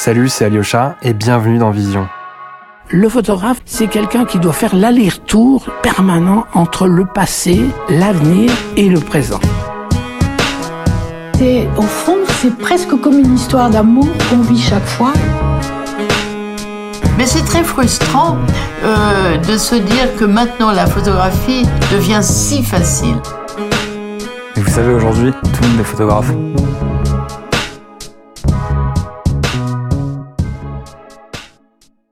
Salut, c'est Alyosha et bienvenue dans Vision. Le photographe, c'est quelqu'un qui doit faire l'aller-retour permanent entre le passé, l'avenir et le présent. Au fond, c'est presque comme une histoire d'amour qu'on vit chaque fois. Mais c'est très frustrant de se dire que maintenant la photographie devient si facile. Et vous savez, aujourd'hui, tout le monde est photographe.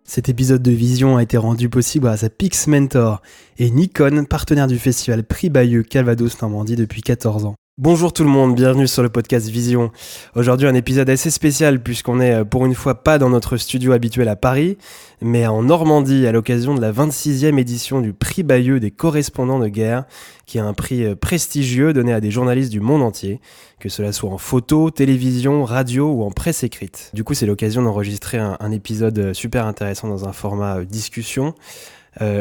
Cet épisode de Vision a été rendu possible grâce à Pixmentor et Nikon, partenaire du festival Prix Bayeux Calvados Normandie depuis 14 ans. Bonjour tout le monde, bienvenue sur le podcast Vision. Aujourd'hui un épisode assez spécial puisqu'on est pour une fois pas dans notre studio habituel à Paris, mais en Normandie à l'occasion de la 26e édition du Prix Bayeux des correspondants de guerre, qui est un prix prestigieux donné à des journalistes du monde entier, que cela soit en photo, télévision, radio ou en presse écrite. Du coup c'est l'occasion d'enregistrer un épisode super intéressant dans un format discussion,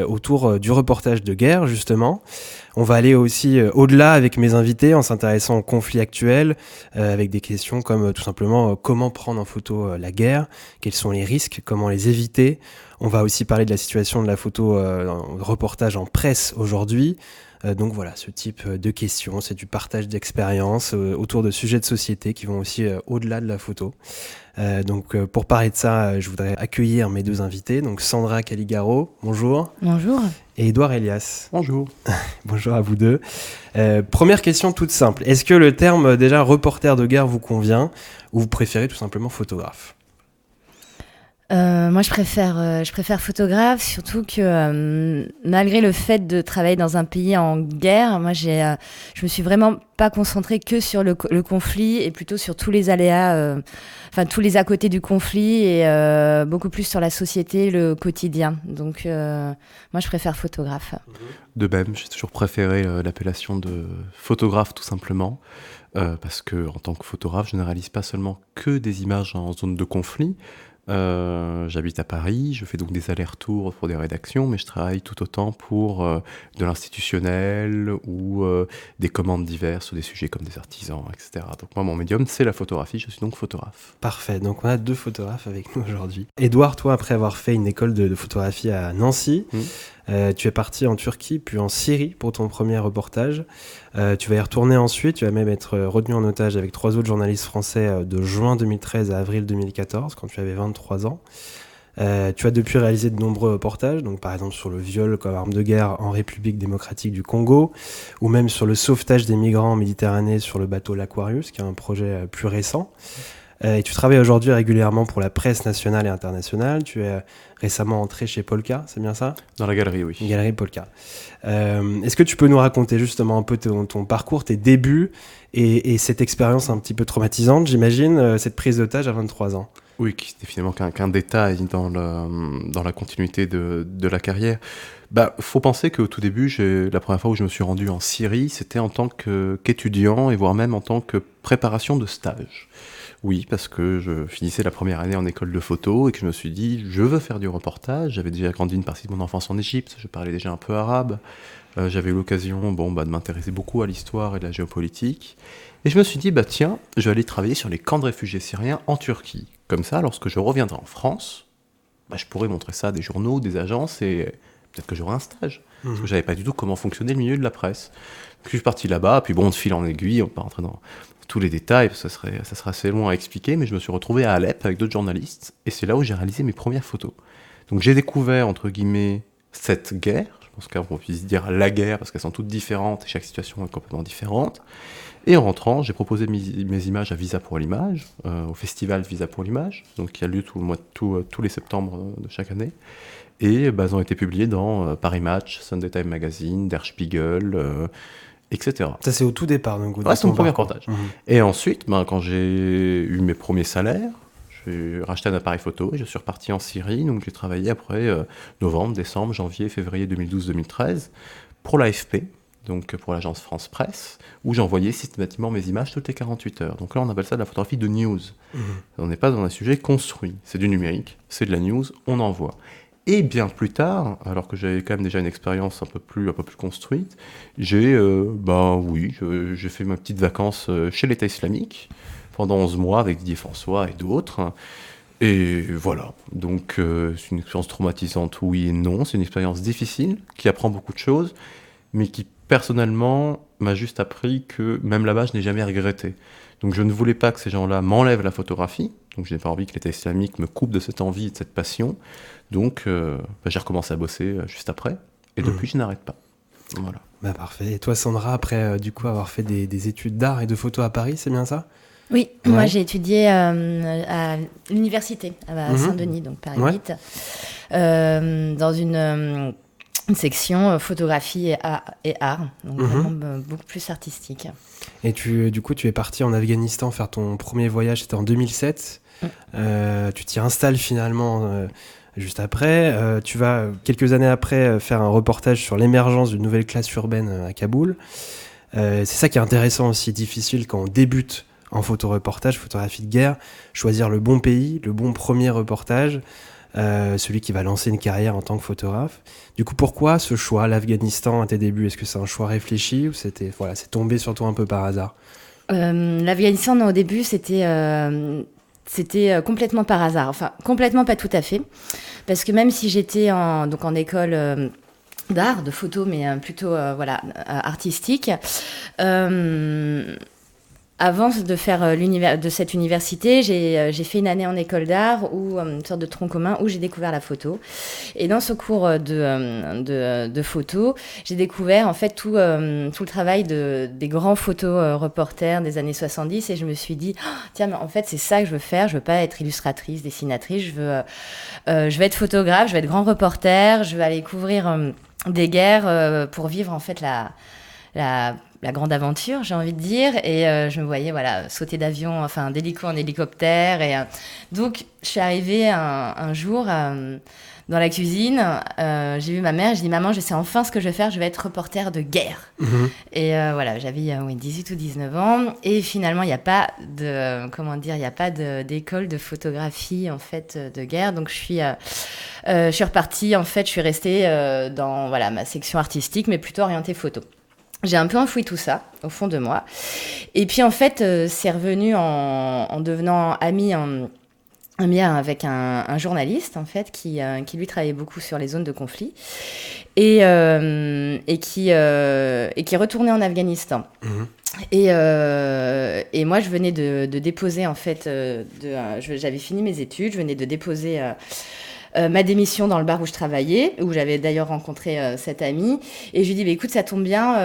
autour du reportage de guerre justement. On va aller aussi au-delà avec mes invités en s'intéressant aux conflits actuels, avec des questions comme tout simplement comment prendre en photo la guerre, quels sont les risques, comment les éviter. On va aussi parler de la situation de la photo reportage en presse aujourd'hui. Donc voilà, ce type de questions, c'est du partage d'expériences autour de sujets de société qui vont aussi au-delà de la photo. Donc pour parler de ça, je voudrais accueillir mes deux invités, donc Sandra Caligaro, bonjour. Bonjour. Et Édouard Elias. Bonjour. Bonjour à vous deux. Première question toute simple, est-ce que le terme déjà reporter de guerre vous convient ou vous préférez tout simplement photographe ? Moi, je préfère photographe, surtout que malgré le fait de travailler dans un pays en guerre, moi, je me suis vraiment pas concentrée que sur le conflit et plutôt sur tous les aléas, tous les à côté du conflit et beaucoup plus sur la société, le quotidien. Donc, moi, je préfère photographe. De même, j'ai toujours préféré l'appellation de photographe tout simplement, parce que en tant que photographe, je ne réalise pas seulement que des images en zone de conflit. J'habite à Paris, je fais donc des allers-retours pour des rédactions, mais je travaille tout autant pour de l'institutionnel ou des commandes diverses sur des sujets comme des artisans, etc. Donc moi, mon médium, c'est la photographie, je suis donc photographe. Parfait, donc on a deux photographes avec nous aujourd'hui. Édouard, toi, après avoir fait une école de photographie à Nancy, tu es parti en Turquie puis en Syrie pour ton premier reportage. Tu vas y retourner ensuite, tu vas même être retenu en otage avec 3 autres journalistes français de juin 2013 à avril 2014 quand tu avais 23 ans. Tu as depuis réalisé de nombreux reportages, donc par exemple sur le viol comme arme de guerre en République démocratique du Congo, ou même sur le sauvetage des migrants en Méditerranée sur le bateau l'Aquarius, qui est un projet plus récent. Et tu travailles aujourd'hui régulièrement pour la presse nationale et internationale. Tu es récemment entré chez Polka, c'est bien ça ? Dans la galerie, oui. Galerie Polka. Est-ce que tu peux nous raconter justement un peu ton parcours, tes débuts et cette expérience un petit peu traumatisante, j'imagine, cette prise d'otage à 23 ans ? Oui, qui c'était finalement qu'un détail dans la continuité de la carrière. Faut penser qu'au tout début, la première fois où je me suis rendu en Syrie, c'était en tant qu'étudiant et voire même en tant que préparation de stage. Oui, parce que je finissais la première année en école de photo et que je me suis dit, je veux faire du reportage. J'avais déjà grandi une partie de mon enfance en Égypte, je parlais déjà un peu arabe. J'avais eu l'occasion de m'intéresser beaucoup à l'histoire et de la géopolitique. Et je me suis dit, tiens, je vais aller travailler sur les camps de réfugiés syriens en Turquie. Comme ça, lorsque je reviendrai en France, je pourrais montrer ça à des journaux, des agences et peut-être que j'aurai un stage. Parce que je savais pas du tout comment fonctionnait le milieu de la presse. Donc, je suis parti là-bas, puis de fil en aiguille, on va pas rentrer dans tous les détails, parce que ça serait assez long à expliquer, mais je me suis retrouvé à Alep avec d'autres journalistes, et c'est là où j'ai réalisé mes premières photos. Donc j'ai découvert, entre guillemets, cette guerre, je pense qu'on puisse dire la guerre, parce qu'elles sont toutes différentes, et chaque situation est complètement différente. Et en rentrant, j'ai proposé mes images à Visa pour l'image, au festival Visa pour l'image, donc qui a lieu tous les septembre de chaque année, et elles ont été publiées dans Paris Match, Sunday Time Magazine, Der Spiegel, etc. Ça c'est au tout départ, donc. C'est mon premier reportage. Et ensuite, quand j'ai eu mes premiers salaires, j'ai racheté un appareil photo et je suis reparti en Syrie. Donc j'ai travaillé après novembre, décembre, janvier, février 2012-2013 pour l'AFP, donc pour l'agence France Presse, où j'envoyais systématiquement mes images toutes les 48 heures. Donc là, on appelle ça de la photographie de news. On n'est pas dans un sujet construit. C'est du numérique, c'est de la news, on envoie. Et bien plus tard, alors que j'avais quand même déjà une expérience un peu plus construite, j'ai fait ma petite vacance chez l'État islamique pendant 11 mois avec Didier François et d'autres. Et voilà, donc c'est une expérience traumatisante, oui et non. C'est une expérience difficile, qui apprend beaucoup de choses, mais qui personnellement m'a juste appris que même là-bas, je n'ai jamais regretté. Donc je ne voulais pas que ces gens-là m'enlèvent la photographie, donc je n'ai pas envie que l'État islamique me coupe de cette envie et de cette passion. Donc j'ai recommencé à bosser juste après, et depuis je n'arrête pas. Voilà. Bah parfait. Et toi Sandra, après du coup avoir fait des études d'art et de photo à Paris, c'est bien ça ? Oui, Ouais. moi j'ai étudié à l'université, à Saint-Denis, donc Paris 8, dans une section photographie et art, donc vraiment beaucoup plus artistique. Et du coup, tu es parti en Afghanistan faire ton premier voyage, c'était en 2007. Tu t'y installes finalement juste après. Tu vas, quelques années après, faire un reportage sur l'émergence d'une nouvelle classe urbaine à Kaboul. C'est ça qui est intéressant aussi, difficile quand on débute en photoreportage, photographie de guerre, choisir le bon pays, le bon premier reportage, celui qui va lancer une carrière en tant que photographe. Du coup, pourquoi ce choix, l'Afghanistan, à tes débuts ? Est-ce que c'est un choix réfléchi ou c'est tombé sur toi un peu par hasard ? L'Afghanistan, non, au début, c'était complètement par hasard. Enfin, complètement pas tout à fait. Parce que même si j'étais en école d'art, de photo, mais plutôt artistique, avant de faire de cette université, j'ai fait une année en école d'art, ou une sorte de tronc commun, où j'ai découvert la photo. Et dans ce cours de photo, j'ai découvert en fait tout le travail des grands reporters des années 70, et je me suis dit, tiens, mais en fait, c'est ça que je veux faire. Je veux pas être illustratrice, dessinatrice. Je veux être photographe, je veux être grand reporter. Je veux aller couvrir des guerres pour vivre en fait la grande aventure, j'ai envie de dire, et je me voyais sauter d'hélico en hélicoptère, et donc je suis arrivée un jour dans la cuisine, j'ai vu ma mère, j'ai dit maman, je sais enfin ce que je vais faire, je vais être reporter de guerre. Et j'avais 18 ou 19 ans, et finalement il n'y a pas d'école de photographie en fait de guerre, donc je suis repartie, en fait je suis restée dans ma section artistique, mais plutôt orientée photo. J'ai un peu enfoui tout ça au fond de moi. Et puis en fait, c'est revenu en devenant amie avec un journaliste en fait qui lui travaillait beaucoup sur les zones de conflit et qui retournait en Afghanistan. Et moi, je venais de déposer en fait, j'avais fini mes études, je venais de déposer ma démission dans le bar où je travaillais, où j'avais d'ailleurs rencontré cet ami, et je lui dis écoute, ça tombe bien,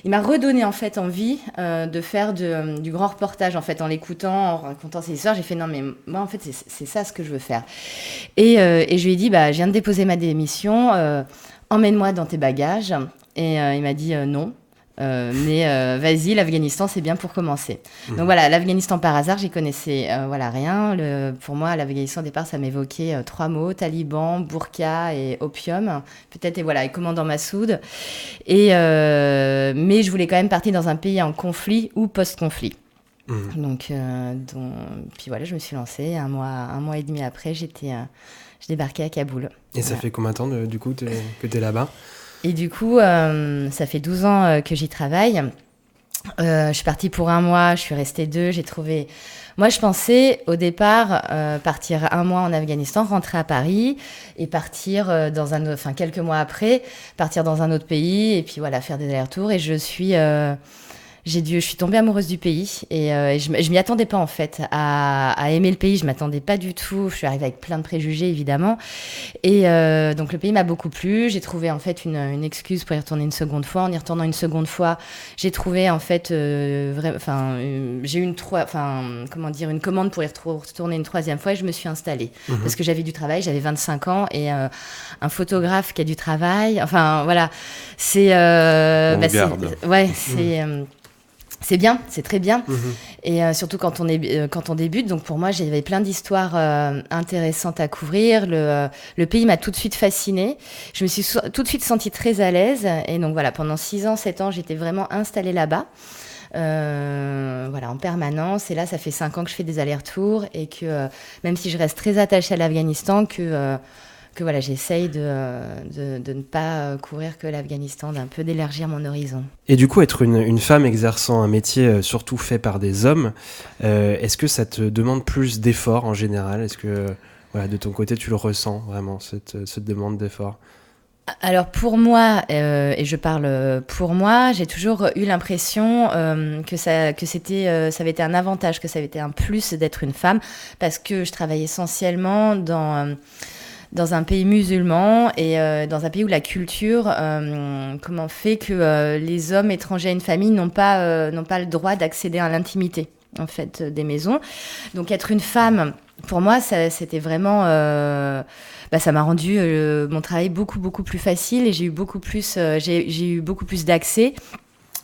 il m'a redonné en fait envie de faire du grand reportage en fait, en l'écoutant, en racontant ses histoires. J'ai fait non mais moi en fait c'est ça ce que je veux faire, et je lui ai dit je viens de déposer ma démission, emmène-moi dans tes bagages, et il m'a dit non. Mais vas-y, l'Afghanistan, c'est bien pour commencer. Donc voilà, l'Afghanistan par hasard, j'y connaissais rien. Pour moi, l'Afghanistan, au départ, ça m'évoquait 3 mots, taliban, burqa et opium. Peut-être, et commandant Massoud. Mais je voulais quand même partir dans un pays en conflit ou post-conflit. Donc, puis voilà, je me suis lancée. Un mois et demi après, je débarquais à Kaboul. Et ça fait combien de temps, du coup, que tu es là-bas ? Et du coup, ça fait 12 ans que j'y travaille. Je suis partie pour 1 mois, je suis restée 2, j'ai trouvé... Moi, je pensais au départ partir 1 mois en Afghanistan, rentrer à Paris et partir quelques mois après, partir dans un autre pays et puis faire des allers-retours. Et je suis tombée amoureuse du pays et je m'y attendais pas en fait à aimer le pays. Je m'attendais pas du tout. Je suis arrivée avec plein de préjugés évidemment. Et donc le pays m'a beaucoup plu. J'ai trouvé en fait une excuse pour y retourner une seconde fois. En y retournant une seconde fois, j'ai trouvé en fait j'ai eu une commande pour y retourner une 3e fois et je me suis installée parce que j'avais du travail. J'avais 25 ans et un photographe qui a du travail. Enfin voilà, c'est c'est bien, c'est très bien. Et surtout quand on débute. Donc pour moi, j'avais plein d'histoires intéressantes à couvrir. Le pays m'a tout de suite fascinée. Je me suis tout de suite sentie très à l'aise. Et donc voilà, pendant 6 ans, 7 ans, j'étais vraiment installée là-bas. En permanence. Et là, ça fait 5 ans que je fais des allers-retours. Et que même si je reste très attachée à l'Afghanistan, que voilà, j'essaye de ne pas couvrir que l'Afghanistan, d'un peu d'élargir mon horizon. Et du coup, être une femme exerçant un métier surtout fait par des hommes, est-ce que ça te demande plus d'efforts en général ? Est-ce que de ton côté, tu le ressens vraiment, cette demande d'efforts ? Alors pour moi, et je parle pour moi, j'ai toujours eu l'impression que ça avait été un avantage, que ça avait été un plus d'être une femme, parce que je travaillais essentiellement dans un pays musulman et dans un pays où la culture fait que les hommes étrangers à une famille n'ont pas le droit d'accéder à l'intimité en fait des maisons. Donc être une femme, pour moi, c'était vraiment ça m'a rendu mon travail beaucoup plus facile et j'ai eu beaucoup plus d'accès.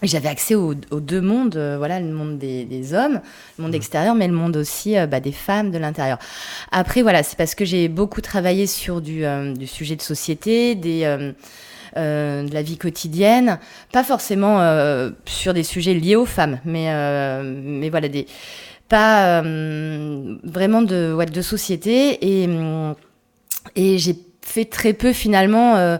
J'avais accès aux deux mondes, le monde des hommes, le monde extérieur, mais le monde aussi des femmes de l'intérieur. Après, c'est parce que j'ai beaucoup travaillé sur du sujet de société, de la vie quotidienne, pas forcément sur des sujets liés aux femmes, mais pas vraiment de société. Et j'ai fait très peu finalement,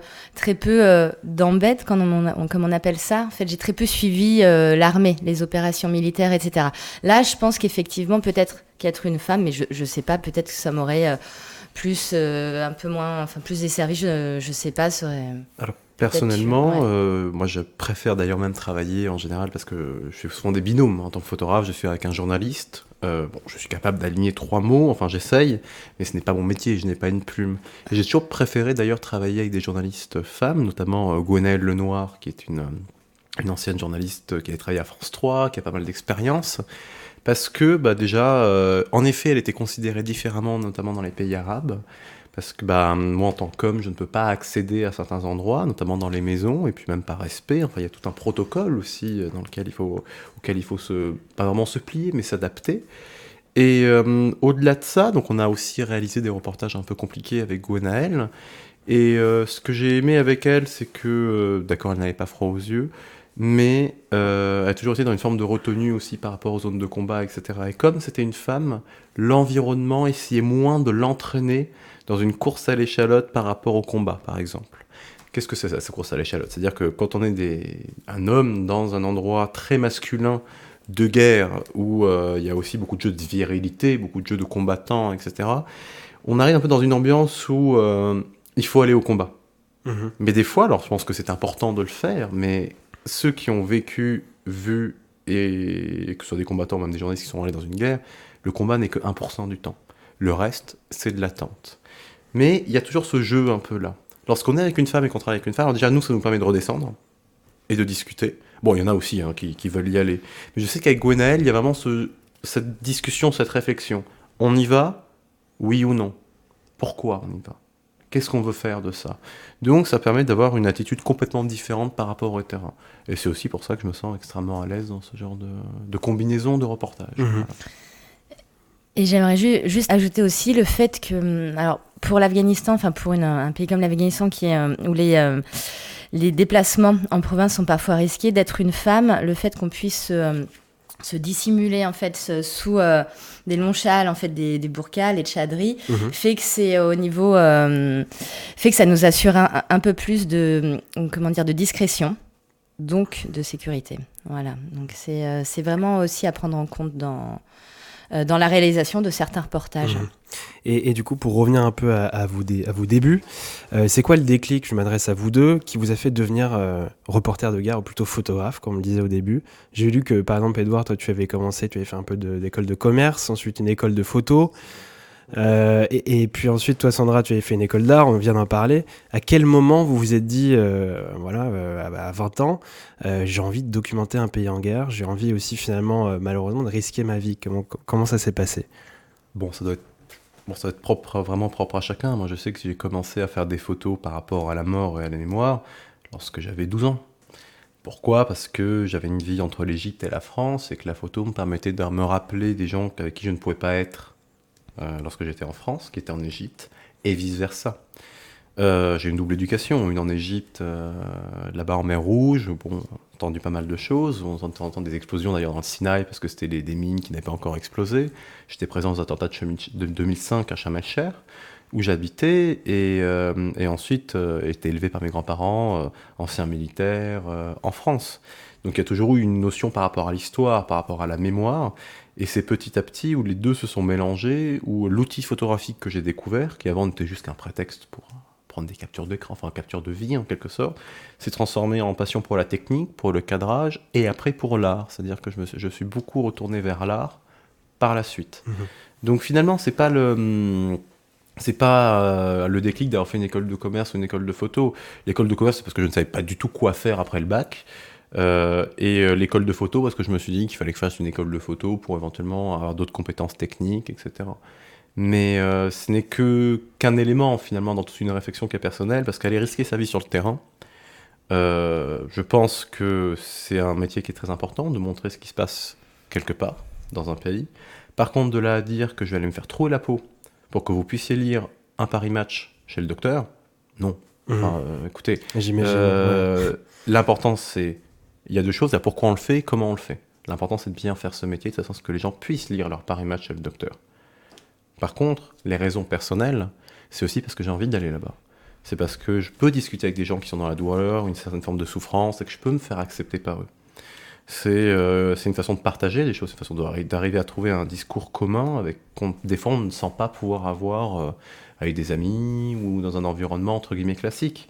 d'embed, comme on appelle ça. En fait, j'ai très peu suivi l'armée, les opérations militaires, etc. Là, je pense qu'effectivement, peut-être qu'être une femme, mais je sais pas, peut-être que ça m'aurait plus, un peu moins, plus desservi, je sais pas, Alors, personnellement, moi je préfère d'ailleurs même travailler en général parce que je fais souvent des binômes. En tant que photographe, je suis avec un journaliste. Je suis capable d'aligner 3 mots, enfin j'essaye, mais ce n'est pas mon métier, je n'ai pas une plume. Et j'ai toujours préféré d'ailleurs travailler avec des journalistes femmes, notamment Gwenaëlle Lenoir, qui est une ancienne journaliste qui avait travaillé à France 3, qui a pas mal d'expérience. Parce que déjà, en effet, elle était considérée différemment, notamment dans les pays arabes. Parce que moi, en tant qu'homme, je ne peux pas accéder à certains endroits, notamment dans les maisons, et puis même par respect. Enfin, il y a tout un protocole aussi auquel il faut pas vraiment se plier, mais s'adapter. Et au-delà de ça, donc on a aussi réalisé des reportages un peu compliqués avec Gwenaëlle. Et ce que j'ai aimé avec elle, c'est que, d'accord, elle n'avait pas froid aux yeux, mais elle a toujours été dans une forme de retenue aussi par rapport aux zones de combat, etc. Et comme c'était une femme, l'environnement essayait moins de l'entraîner dans une course à l'échalote par rapport au combat, par exemple. Qu'est-ce que c'est ça, cette course à l'échalote ? C'est-à-dire que quand on est un homme dans un endroit très masculin de guerre, où il y a aussi beaucoup de jeux de virilité, beaucoup de jeux de combattants, etc., on arrive un peu dans une ambiance où il faut aller au combat. Mmh. Mais des fois, alors je pense que c'est important de le faire, mais ceux qui ont vécu, vu, et que ce soit des combattants ou même des journalistes qui sont allés dans une guerre, le combat n'est que 1% du temps. Le reste, c'est de l'attente. Mais il y a toujours ce jeu un peu là. Lorsqu'on est avec une femme et qu'on travaille avec une femme, alors déjà nous, ça nous permet de redescendre et de discuter. Bon, il y en a aussi qui veulent y aller. Mais je sais qu'avec Gwenaëlle, il y a vraiment cette discussion, cette réflexion. On y va ? Oui ou non ? Pourquoi on y va ? Qu'est-ce qu'on veut faire de ça ? Donc ça permet d'avoir une attitude complètement différente par rapport au terrain. Et c'est aussi pour ça que je me sens extrêmement à l'aise dans ce genre de combinaison de reportages. Mmh. Voilà. Et j'aimerais juste ajouter aussi le fait que, alors pour l'Afghanistan, enfin pour un pays comme l'Afghanistan où les déplacements en province sont parfois risqués, d'être une femme, le fait qu'on puisse se dissimuler en fait sous des longs châles, en fait des burkas, les tchadris, fait que c'est au niveau, fait que ça nous assure un peu plus de discrétion, donc de sécurité. Voilà, donc c'est vraiment aussi à prendre en compte dans la réalisation de certains reportages. Mmh. Et du coup, pour revenir un peu à vos débuts, c'est quoi le déclic, je m'adresse à vous deux, qui vous a fait devenir reporter de guerre, ou plutôt photographe, comme on le disait au début ? J'ai lu que, par exemple, Edouard, toi, tu avais fait un peu d'école de commerce, ensuite une école de photo, et puis ensuite, toi, Sandra, tu avais fait une école d'art, on vient d'en parler. À quel moment vous vous êtes dit, à 20 ans, j'ai envie de documenter un pays en guerre, j'ai envie aussi, finalement, malheureusement, de risquer ma vie ? Comment ça s'est passé ? Bon, ça doit être vraiment propre à chacun. Moi, je sais que j'ai commencé à faire des photos par rapport à la mort et à la mémoire lorsque j'avais 12 ans. Pourquoi ? Parce que j'avais une vie entre l'Égypte et la France et que la photo me permettait de me rappeler des gens avec qui je ne pouvais pas être lorsque j'étais en France, qui étaient en Égypte, et vice-versa. J'ai une double éducation, une en Égypte, là-bas en mer Rouge, bon, on a entendu pas mal de choses, on entend des explosions d'ailleurs dans le Sinaï, parce que c'était des mines qui n'avaient pas encore explosé. J'étais présent aux attentats de 2005 à Sharm el-Sheikh, où j'habitais, et ensuite été élevé par mes grands-parents, anciens militaires, en France. Donc il y a toujours eu une notion par rapport à l'histoire, par rapport à la mémoire, et c'est petit à petit où les deux se sont mélangés, où l'outil photographique que j'ai découvert, qui avant n'était juste qu'un prétexte pour prendre des captures d'écran, enfin capture de vie en quelque sorte, s'est transformé en passion pour la technique, pour le cadrage, et après pour l'art. C'est-à-dire que je suis beaucoup retourné vers l'art par la suite. Donc finalement, c'est pas le déclic d'avoir fait une école de commerce ou une école de photo. L'école de commerce, c'est parce que je ne savais pas du tout quoi faire après le bac. L'école de photo, parce que je me suis dit qu'il fallait que je fasse une école de photo pour éventuellement avoir d'autres compétences techniques, etc. Mais ce n'est qu'un élément finalement dans toute une réflexion qui est personnelle, parce qu'aller risquer sa vie sur le terrain, je pense que c'est un métier qui est très important, de montrer ce qui se passe quelque part dans un pays. Par contre, de là à dire que je vais aller me faire trouer la peau pour que vous puissiez lire un Paris Match chez le docteur, non. Enfin, écoutez, l'important c'est, il y a deux choses, il y a pourquoi on le fait et comment on le fait. L'important c'est de bien faire ce métier de façon à ce que les gens puissent lire leur Paris Match chez le docteur. Par contre, les raisons personnelles, c'est aussi parce que j'ai envie d'aller là-bas. C'est parce que je peux discuter avec des gens qui sont dans la douleur, une certaine forme de souffrance, et que je peux me faire accepter par eux. C'est une façon de partager les choses, c'est une façon d'arriver à trouver un discours commun des fois on ne sent pas pouvoir avoir avec des amis ou dans un environnement entre guillemets classique.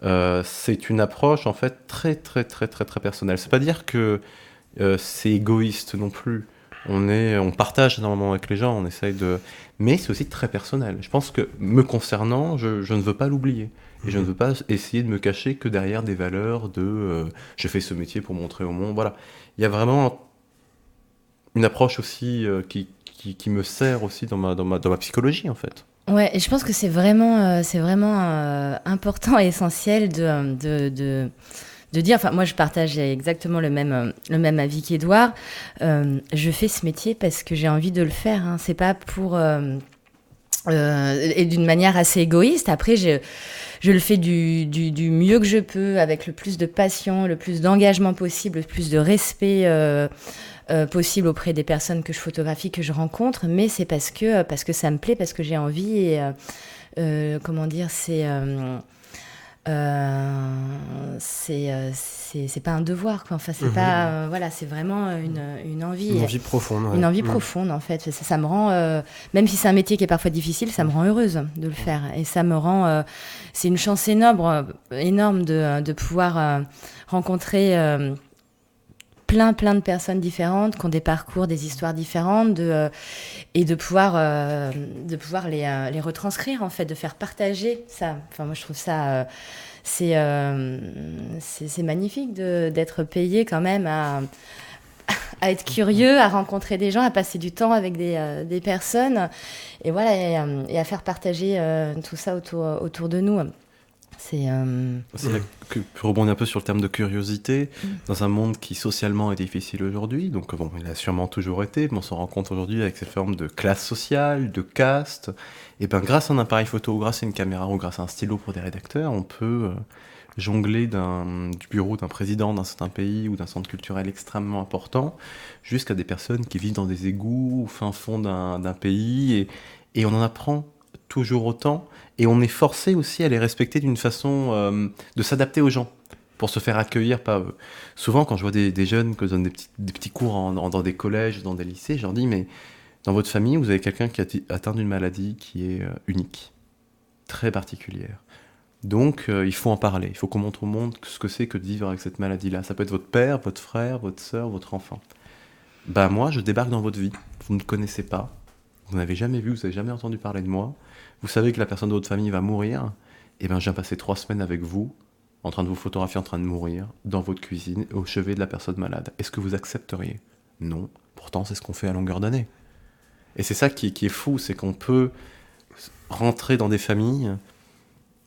C'est une approche en fait très très très très très personnelle. C'est pas dire que c'est égoïste non plus. On partage énormément avec les gens, on essaye mais c'est aussi très personnel. Je pense que me concernant, je ne veux pas l'oublier. Et je ne veux pas essayer de me cacher que derrière des valeurs de je fais ce métier pour montrer au monde. Voilà. Il y a vraiment une approche aussi qui me sert aussi dans ma psychologie en fait. Ouais, et je pense que c'est vraiment important et essentiel de dire, enfin moi je partage exactement le même avis qu'Edouard. Je fais ce métier parce que j'ai envie de le faire. Hein. C'est pas pour et d'une manière assez égoïste. Après je le fais du mieux que je peux, avec le plus de passion, le plus d'engagement possible, le plus de respect possible auprès des personnes que je photographie, que je rencontre, mais c'est parce que ça me plaît, parce que j'ai envie, et comment dire, c'est pas un devoir, quoi. Enfin, c'est pas voilà, c'est vraiment une envie. Une envie profonde. Ouais. Une envie profonde, en fait. Ça me rend, même si c'est un métier qui est parfois difficile, ça me rend heureuse de le faire. Et ça me rend, c'est une chance énorme de pouvoir rencontrer plein de personnes différentes qui ont des parcours, des histoires différentes, et de pouvoir les retranscrire, en fait, de faire partager ça. Enfin, moi je trouve ça c'est magnifique d'être payé quand même à être curieux, à rencontrer des gens, à passer du temps avec des personnes, et voilà, et à faire partager tout ça autour de nous. C'est là que je rebondis un peu sur le terme de curiosité, dans un monde qui socialement est difficile aujourd'hui, donc bon, il a sûrement toujours été, mais on se rend compte aujourd'hui avec cette forme de classe sociale, de caste, et ben grâce à un appareil photo, grâce à une caméra ou grâce à un stylo pour des rédacteurs, on peut jongler du bureau d'un président d'un certain pays ou d'un centre culturel extrêmement important, jusqu'à des personnes qui vivent dans des égouts au fin fond d'un pays, et on en apprend toujours autant, et on est forcé aussi à les respecter d'une façon de s'adapter aux gens, pour se faire accueillir par eux. Souvent, quand je vois des jeunes que je donne des petits cours dans des collèges, dans des lycées, je leur dis, mais dans votre famille, vous avez quelqu'un qui a atteint d'une maladie qui est unique, très particulière. Donc, il faut en parler, il faut qu'on montre au monde ce que c'est que de vivre avec cette maladie-là. Ça peut être votre père, votre frère, votre sœur, votre enfant. Ben moi, je débarque dans votre vie, vous ne me connaissez pas, vous n'avez jamais vu, vous n'avez jamais entendu parler de moi, vous savez que la personne de votre famille va mourir, et bien je viens passer 3 semaines avec vous, en train de vous photographier en train de mourir, dans votre cuisine, au chevet de la personne malade. Est-ce que vous accepteriez ? Non. Pourtant, c'est ce qu'on fait à longueur d'année. Et c'est ça qui est fou, c'est qu'on peut rentrer dans des familles,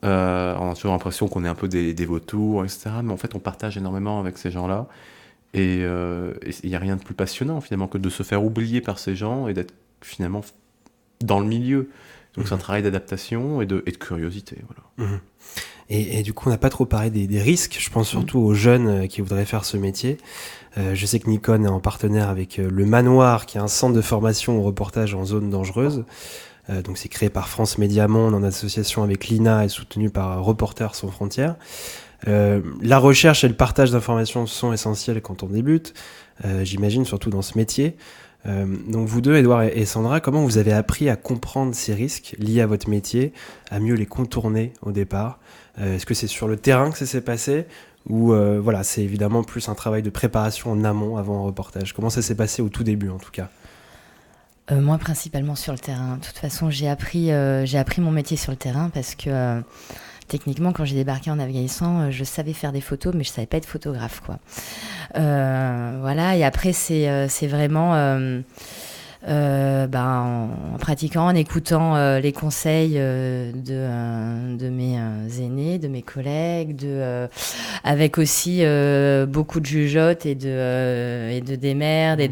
on a toujours l'impression qu'on est un peu des vautours, etc., mais en fait, on partage énormément avec ces gens-là, et il n'y a rien de plus passionnant, finalement, que de se faire oublier par ces gens, et d'être, finalement, dans le milieu. Donc c'est un travail d'adaptation et de curiosité. Voilà. Et du coup, on n'a pas trop parlé des risques. Je pense surtout aux jeunes qui voudraient faire ce métier. Je sais que Nikon est en partenaire avec Le Manoir, qui est un centre de formation au reportage en zone dangereuse. Donc c'est créé par France Média Monde en association avec l'INA et soutenu par Reporters sans frontières. La recherche et le partage d'informations sont essentiels quand on débute, j'imagine, surtout dans ce métier. Donc vous deux, Édouard et Sandra, comment vous avez appris à comprendre ces risques liés à votre métier, à mieux les contourner au départ ? Est-ce que c'est sur le terrain que ça s'est passé ou voilà, c'est évidemment plus un travail de préparation en amont avant un reportage ? Comment ça s'est passé au tout début en tout cas ? Moi, principalement sur le terrain. De toute façon, j'ai appris mon métier sur le terrain parce que techniquement, quand j'ai débarqué en Afghanistan, je savais faire des photos, mais je savais pas être photographe, quoi. Voilà. Et après, c'est vraiment en pratiquant, en écoutant les conseils de mes aînés, de mes collègues, avec aussi beaucoup de jugeotes et de démerdes et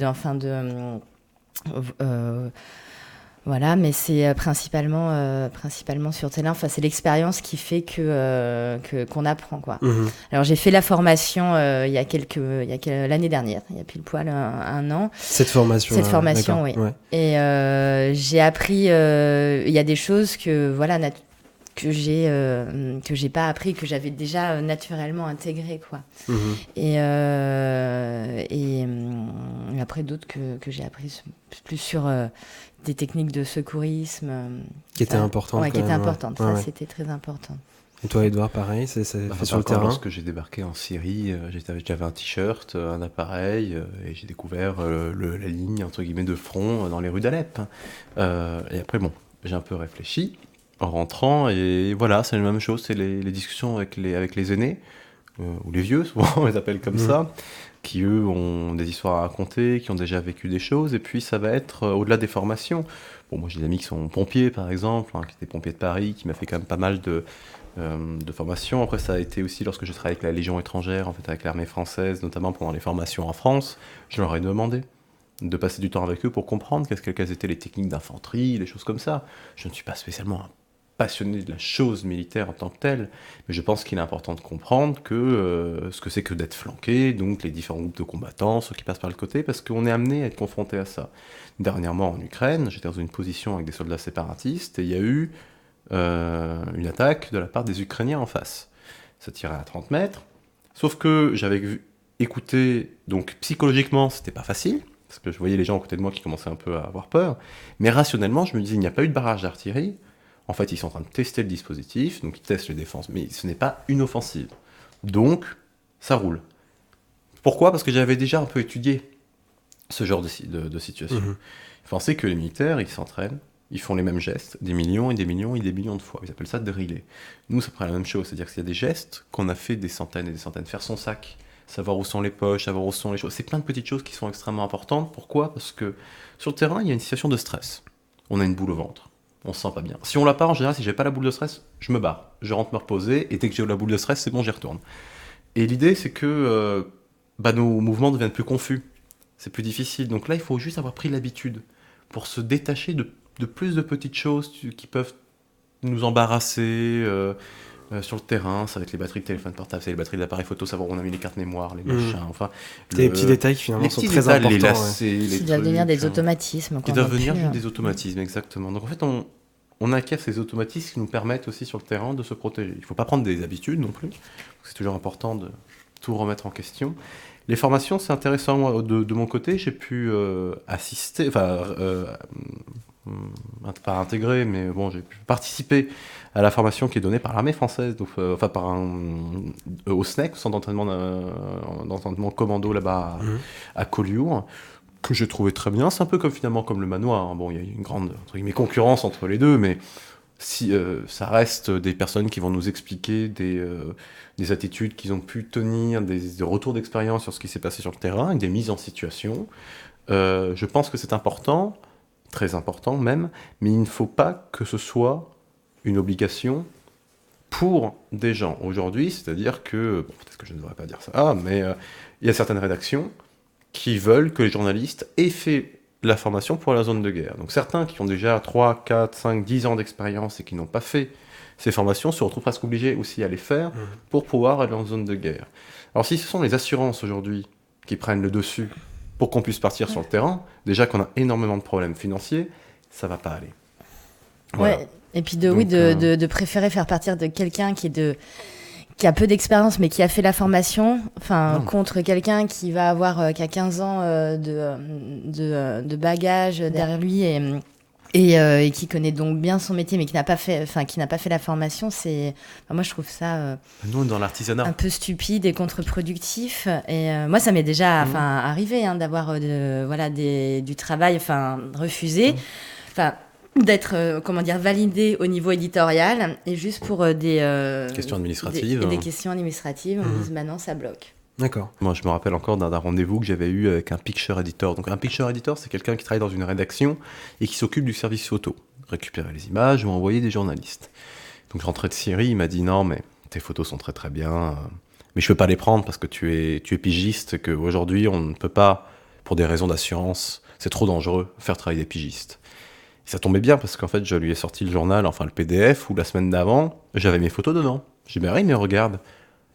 voilà, mais c'est principalement sur le terrain. Enfin, c'est l'expérience qui fait qu'on apprend, quoi. Mmh. Alors, j'ai fait la formation l'année dernière, il y a pile poil un an. Cette formation, oui. Ouais. Et j'ai appris. Il y a des choses que j'ai pas appris, que j'avais déjà naturellement intégré, quoi. Mmh. Et après d'autres que j'ai appris plus sur des techniques de secourisme qui étaient importantes. Ça, c'était très important. Et toi, Édouard, pareil, c'est fait sur le terrain. Lorsque j'ai débarqué en Syrie, j'avais un t-shirt, un appareil, et j'ai découvert la ligne entre guillemets de front dans les rues d'Alep. Et après, j'ai un peu réfléchi en rentrant, et voilà, c'est la même chose, c'est les discussions avec les aînés, ou les vieux, souvent on les appelle comme ça, qui eux ont des histoires à raconter, qui ont déjà vécu des choses, et puis ça va être au-delà des formations. Moi j'ai des amis qui sont pompiers par exemple, qui étaient pompiers de Paris, qui m'a fait quand même pas mal de formations. Après ça a été aussi lorsque j'ai travaillé avec la Légion étrangère, en fait avec l'armée française, notamment pendant les formations en France, je leur ai demandé de passer du temps avec eux pour comprendre quelles étaient les techniques d'infanterie, les choses comme ça. Je ne suis pas spécialement un passionné de la chose militaire en tant que telle, mais je pense qu'il est important de comprendre que ce que c'est que d'être flanqué, donc les différents groupes de combattants, ceux qui passent par le côté, parce qu'on est amené à être confronté à ça. Dernièrement en Ukraine, j'étais dans une position avec des soldats séparatistes, et il y a eu une attaque de la part des Ukrainiens en face. Ça tirait à 30 mètres, sauf que j'avais écouté, donc psychologiquement c'était pas facile, parce que je voyais les gens à côté de moi qui commençaient un peu à avoir peur, mais rationnellement je me disais il n'y a pas eu de barrage d'artillerie. En fait, ils sont en train de tester le dispositif, donc ils testent les défenses, mais ce n'est pas une offensive. Donc, ça roule. Pourquoi ? Parce que j'avais déjà un peu étudié ce genre de situation. Mmh. Il faut penser que les militaires, ils s'entraînent, ils font les mêmes gestes, des millions et des millions et des millions de fois. Ils appellent ça driller. Nous, ça prend la même chose, c'est-à-dire qu'il y a des gestes qu'on a fait des centaines et des centaines. Faire son sac, savoir où sont les poches, savoir où sont les choses. C'est plein de petites choses qui sont extrêmement importantes. Pourquoi ? Parce que sur le terrain, il y a une situation de stress. On a une boule au ventre. On se sent pas bien. Si on l'a pas, en général, si j'ai pas la boule de stress, je me barre. Je rentre me reposer, et dès que j'ai la boule de stress, c'est bon, j'y retourne. Et l'idée, c'est que nos mouvements deviennent plus confus. C'est plus difficile. Donc là, il faut juste avoir pris l'habitude pour se détacher de plus de petites choses qui peuvent nous embarrasser sur le terrain. Ça va être les batteries de téléphone portable, c'est les batteries de l'appareil photo, savoir où on a mis les cartes mémoire, les machins, enfin... Des petits détails qui finalement sont très importants. Les lacets, les qui doivent devenir des automatismes. Qui doivent devenir des automatismes, exactement. Donc en fait, on acquiert ces automatismes qui nous permettent aussi sur le terrain de se protéger. Il ne faut pas prendre des habitudes non plus. C'est toujours important de tout remettre en question. Les formations, c'est intéressant. Moi, de mon côté, j'ai pu assister, pas intégrer, mais bon, j'ai pu participer à la formation qui est donnée par l'armée française, donc, au SNEC, centre d'entraînement commando là-bas à Collioure, que j'ai trouvé très bien. C'est un peu finalement comme le manoir. Hein. Bon, il y a une grande entre guillemets, concurrence entre les deux, mais ça reste des personnes qui vont nous expliquer des attitudes qu'ils ont pu tenir, des retours d'expérience sur ce qui s'est passé sur le terrain, des mises en situation. Je pense que c'est important, très important même, mais il ne faut pas que ce soit une obligation pour des gens aujourd'hui, c'est-à-dire que, peut-être que je ne devrais pas dire ça, mais il y a certaines rédactions qui veulent que les journalistes aient fait la formation pour la zone de guerre. Donc certains qui ont déjà 3, 4, 5, 10 ans d'expérience et qui n'ont pas fait ces formations se retrouvent presque obligés aussi à les faire pour pouvoir aller en zone de guerre. Alors si ce sont les assurances aujourd'hui qui prennent le dessus pour qu'on puisse partir sur le terrain, déjà qu'on a énormément de problèmes financiers, ça va pas aller. Voilà. Ouais. Et puis Donc, de préférer faire partir de quelqu'un qui a peu d'expérience mais qui a fait la formation, contre quelqu'un qui va avoir qui a 15 ans de bagages derrière lui et qui connaît donc bien son métier mais qui n'a pas fait la formation, moi je trouve ça Nous, dans l'artisanat. un peu stupide et contre-productif. Et moi ça m'est déjà arrivé d'avoir du travail refusé, d'être validé au niveau éditorial et juste pour des Questions administratives. des questions administratives, on me dit non, ça bloque. D'accord. Moi, je me rappelle encore d'un rendez-vous que j'avais eu avec un picture editor. Donc, un picture editor, c'est quelqu'un qui travaille dans une rédaction et qui s'occupe du service photo. Récupérer les images ou envoyer des journalistes. Donc, je rentrais de Syrie, il m'a dit non, mais tes photos sont très très bien, mais je peux pas les prendre parce que tu es pigiste, qu'aujourd'hui, on ne peut pas, pour des raisons d'assurance, c'est trop dangereux, faire travailler des pigistes. Et ça tombait bien parce qu'en fait, je lui ai sorti le journal, le PDF, où la semaine d'avant, j'avais mes photos dedans. J'ai dit, oui, mais regarde.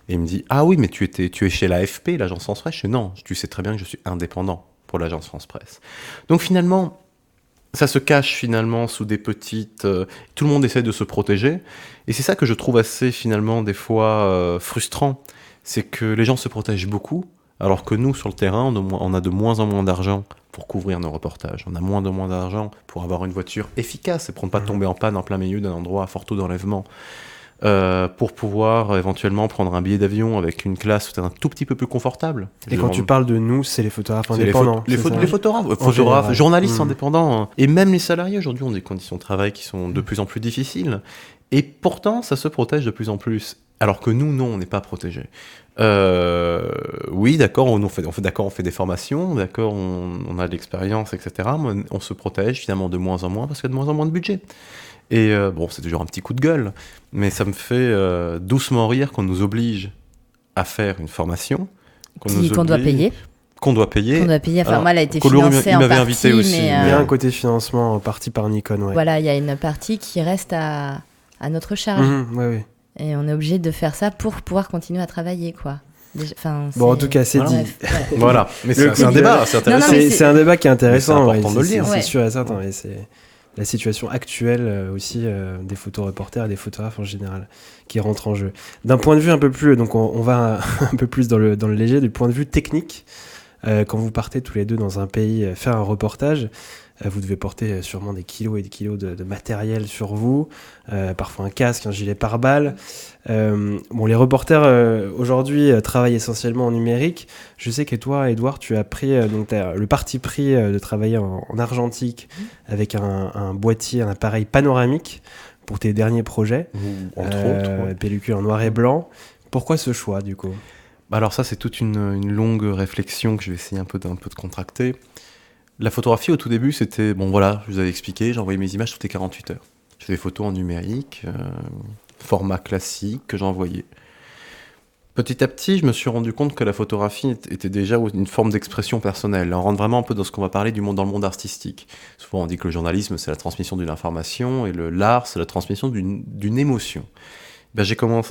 Et il me dit, ah oui, mais tu es chez l'AFP, l'agence France Presse. Je dis, non, tu sais très bien que je suis indépendant pour l'agence France Presse. Donc finalement, ça se cache finalement sous des petites... tout le monde essaie de se protéger. Et c'est ça que je trouve assez finalement des fois frustrant. C'est que les gens se protègent beaucoup, alors que nous, sur le terrain, on a de moins en moins d'argent pour couvrir nos reportages. On a moins d'argent pour avoir une voiture efficace et pour ne pas tomber en panne en plein milieu d'un endroit à fort taux d'enlèvement. Pour pouvoir éventuellement prendre un billet d'avion avec une classe peut-être un tout petit peu plus confortable. Et quand tu parles de nous, c'est les photographes indépendants. Les photographes, journalistes indépendants, hein. Et même les salariés aujourd'hui ont des conditions de travail qui sont de plus en plus difficiles. Et pourtant, ça se protège de plus en plus. Alors que nous, non, on n'est pas protégés. Oui, d'accord, on fait des formations, d'accord, on a de l'expérience, etc. Mais on se protège finalement de moins en moins parce qu'il y a de moins en moins de budget. Et c'est toujours un petit coup de gueule, mais ça me fait doucement rire qu'on nous oblige à faire une formation qu'on doit payer. Qu'on doit payer. Enfin, moi, elle a été financée en partie, invité aussi, mais il y a un côté financement en partie par Nikon, ouais. Voilà, il y a une partie qui reste à notre charge. Ouais. Et on est obligé de faire ça pour pouvoir continuer à travailler, quoi. En tout cas, c'est dit. Voilà, mais c'est un débat, c'est intéressant. C'est un débat qui est intéressant. C'est important de le dire. C'est sûr et certain. Et c'est la situation actuelle aussi des photoreporters et des photographes en général qui rentre en jeu. D'un point de vue un peu plus, donc on va un peu plus dans le léger, du point de vue technique. Quand vous partez tous les deux dans un pays faire un reportage, vous devez porter sûrement des kilos et des kilos de matériel sur vous, parfois un casque, un gilet pare-balles. Les reporters aujourd'hui travaillent essentiellement en numérique. Je sais que toi, Edouard, tu as pris t'as le parti pris de travailler en argentique avec un boîtier, un appareil panoramique pour tes derniers projets, entre autres. Pellicule en noir et blanc. Pourquoi ce choix, du coup ? Alors ça, c'est toute une longue réflexion que je vais essayer un peu de contracter. La photographie, au tout début, c'était... je vous avais expliqué, j'envoyais mes images toutes les 48 heures. Je faisais des photos en numérique, format classique que j'envoyais. Petit à petit, je me suis rendu compte que la photographie était déjà une forme d'expression personnelle. On rentre vraiment un peu dans ce qu'on va parler dans le monde artistique. Souvent, on dit que le journalisme, c'est la transmission d'une information, et l'art, c'est la transmission d'une émotion.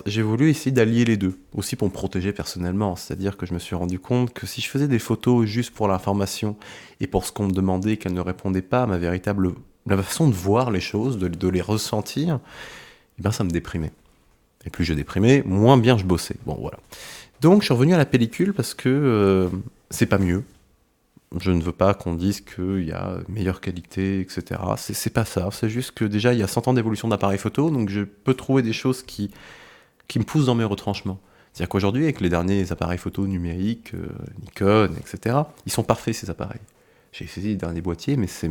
J'ai voulu essayer d'allier les deux, aussi pour me protéger personnellement. C'est-à-dire que je me suis rendu compte que si je faisais des photos juste pour l'information et pour ce qu'on me demandait, qu'elles ne répondaient pas à la façon de voir les choses, de les ressentir, ça me déprimait. Et plus je déprimais, moins bien je bossais. Voilà. Donc je suis revenu à la pellicule parce que c'est pas mieux. Je ne veux pas qu'on dise qu'il y a meilleure qualité, etc. C'est pas ça. C'est juste que déjà, il y a 100 ans d'évolution d'appareils photo, donc je peux trouver des choses qui me poussent dans mes retranchements. C'est-à-dire qu'aujourd'hui, avec les derniers appareils photo numériques, Nikon, etc., ils sont parfaits, ces appareils. J'ai essayé les derniers boîtiers, mais je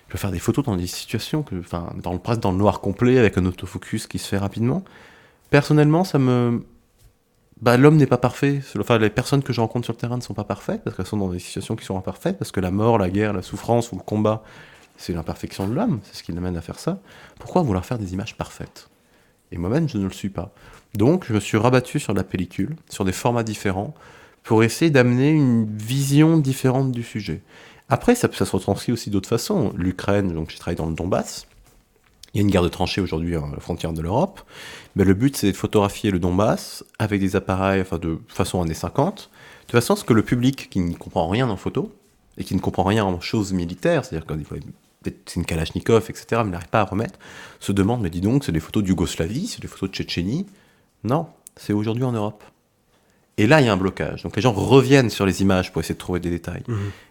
peux faire des photos dans des situations, presque dans le noir complet, avec un autofocus qui se fait rapidement. Personnellement, l'homme n'est pas parfait. Les personnes que je rencontre sur le terrain ne sont pas parfaites parce qu'elles sont dans des situations qui sont imparfaites, parce que la mort, la guerre, la souffrance ou le combat, c'est l'imperfection de l'homme, c'est ce qui l'amène à faire ça. Pourquoi vouloir faire des images parfaites ? Et moi-même, je ne le suis pas. Donc, je me suis rabattu sur la pellicule, sur des formats différents, pour essayer d'amener une vision différente du sujet. Après, ça se retranscrit aussi d'autres façons. L'Ukraine, donc j'ai travaillé dans le Donbass. Il y a une guerre de tranchées aujourd'hui à la frontière de l'Europe. Mais le but, c'est de photographier le Donbass avec des appareils de façon années 50, de façon à ce que le public qui ne comprend rien en photo, et qui ne comprend rien en choses militaires, c'est-à-dire que c'est une Kalachnikov, etc., mais n'arrive pas à remettre, se demande, mais dis donc, c'est des photos de Yougoslavie, c'est des photos de Tchétchénie. Non, c'est aujourd'hui en Europe. Et là, il y a un blocage. Donc les gens reviennent sur les images pour essayer de trouver des détails.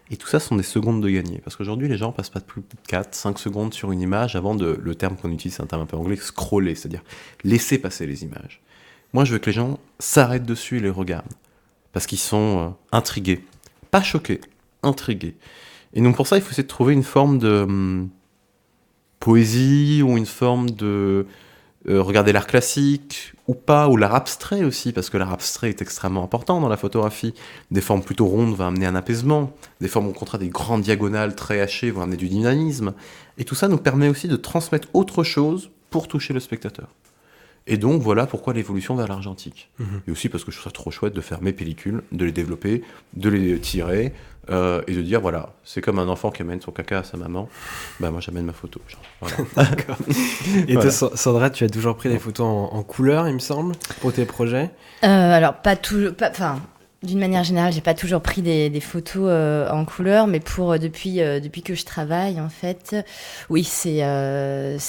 Et tout ça sont des secondes de gagner. Parce qu'aujourd'hui, les gens passent pas plus de 4-5 secondes sur une image avant de, le terme qu'on utilise, c'est un terme un peu anglais, scroller, c'est-à-dire laisser passer les images. Moi, je veux que les gens s'arrêtent dessus et les regardent. Parce qu'ils sont intrigués. Pas choqués, intrigués. Et donc pour ça, il faut essayer de trouver une forme de poésie ou une forme de... regarder l'art classique ou pas, ou l'art abstrait aussi, parce que l'art abstrait est extrêmement important dans la photographie. Des formes plutôt rondes vont amener un apaisement, des formes au contraire des grandes diagonales très hachées vont amener du dynamisme. Et tout ça nous permet aussi de transmettre autre chose pour toucher le spectateur. Et donc voilà pourquoi l'évolution vers l'argentique. Et aussi parce que je trouve ça trop chouette de faire mes pellicules, de les développer, de les tirer, et de dire voilà, c'est comme un enfant qui amène son caca à sa maman, bah moi j'amène ma photo. Genre, voilà. D'accord. Et toi, Sandra, tu as toujours pris des photos en couleur, il me semble, pour tes projets? Alors pas toujours, enfin d'une manière générale, j'ai pas toujours pris des photos en couleur, mais depuis que je travaille en fait, oui c'est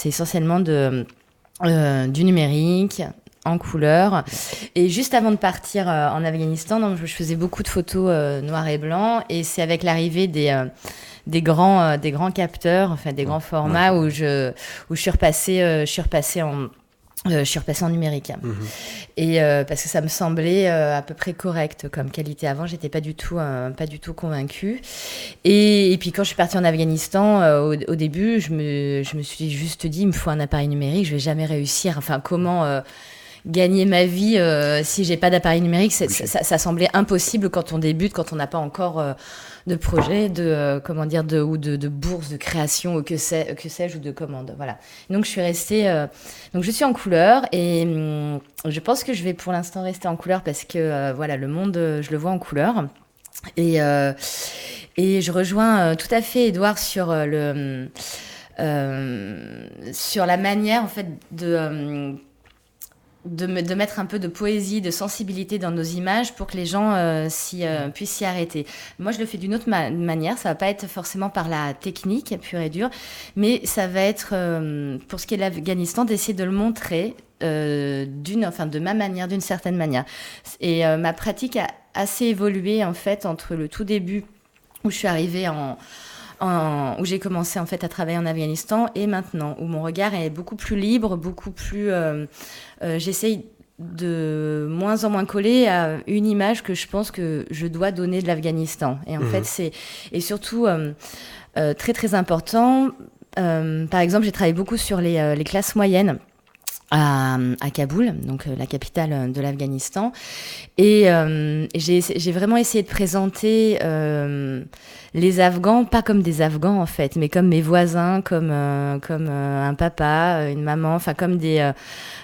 essentiellement du numérique en couleur. Et juste avant de partir en Afghanistan, donc, je faisais beaucoup de photos noir et blanc, et c'est avec l'arrivée des grands capteurs, enfin des grands formats, où je suis repassée en numérique. Et parce que ça me semblait à peu près correct comme qualité. Avant, j'étais pas du tout convaincue. Et puis quand je suis partie en Afghanistan, au début, je me suis juste dit, il me faut un appareil numérique, je vais jamais réussir. Enfin, comment gagner ma vie si j'ai pas d'appareil numérique, ça semblait impossible quand on débute, quand on n'a pas encore de projet, de bourse de création, ou que sais-je, ou de commande. Voilà. Donc je suis restée, donc je suis en couleur, et je pense que je vais pour l'instant rester en couleur parce que voilà, le monde, je le vois en couleur. Et je rejoins tout à fait Édouard sur sur la manière en fait de mettre un peu de poésie, de sensibilité dans nos images pour que les gens puissent s'y arrêter. Moi, je le fais d'une autre manière. Ça va pas être forcément par la technique pure et dure, mais ça va être, pour ce qui est de l'Afghanistan, d'essayer de le montrer de ma manière, d'une certaine manière. Et ma pratique a assez évolué, en fait, entre le tout début où je suis arrivée où j'ai commencé en fait à travailler en Afghanistan, et maintenant où mon regard est beaucoup plus libre, beaucoup plus j'essaye de moins en moins coller à une image que je pense que je dois donner de l'Afghanistan. Et en fait, c'est surtout très très important. Par exemple, j'ai travaillé beaucoup sur les classes moyennes à Kaboul, donc la capitale de l'Afghanistan, et j'ai vraiment essayé de présenter les Afghans pas comme des Afghans en fait, mais comme mes voisins, comme un papa, une maman, enfin comme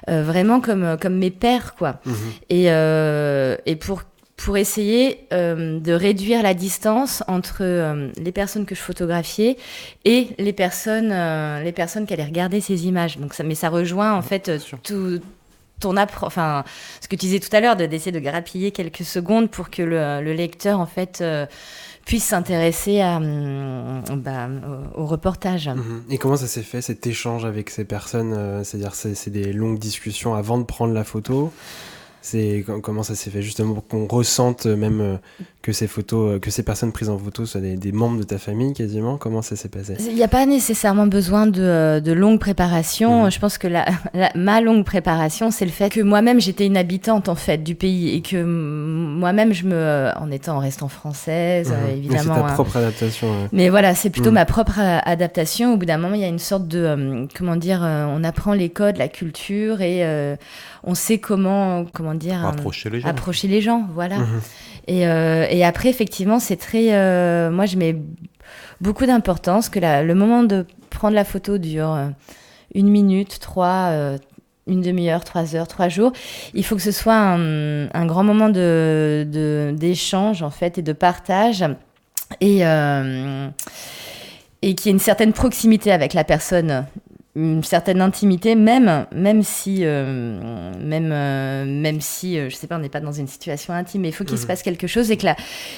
vraiment comme mes pères quoi. Et pour essayer de réduire la distance entre les personnes que je photographiais et les personnes qui allaient regarder ces images. Donc mais ça rejoint en fait tout enfin ce que tu disais tout à l'heure, d'essayer de grappiller quelques secondes pour que le lecteur en fait puisse s'intéresser au reportage. Et comment ça s'est fait, cet échange avec ces personnes? C'est-à-dire c'est des longues discussions avant de prendre la photo? Comment ça s'est fait justement pour qu'on ressente même que ces photos, que ces personnes prises en photo soient des membres de ta famille quasiment? Comment ça s'est passé? Il n'y a pas nécessairement besoin de longue préparation. Je pense que ma longue préparation, c'est le fait que moi-même j'étais une habitante en fait du pays, et que moi-même en restant française évidemment. C'est ta propre adaptation. Ouais. Mais voilà, c'est plutôt ma propre adaptation. Au bout d'un moment, il y a une sorte de on apprend les codes, la culture, et on sait comment dire approcher les gens, voilà. Et après effectivement c'est très moi je mets beaucoup d'importance que le moment de prendre la photo dure 1 minute, 3 une demi-heure, 3 heures, 3 jours. Il faut que ce soit un grand moment d'échange en fait, et de partage, et qu'il y ait une certaine proximité avec la personne une certaine intimité, même si, je sais pas, on n'est pas dans une situation intime, mais il faut qu'il se passe quelque chose et que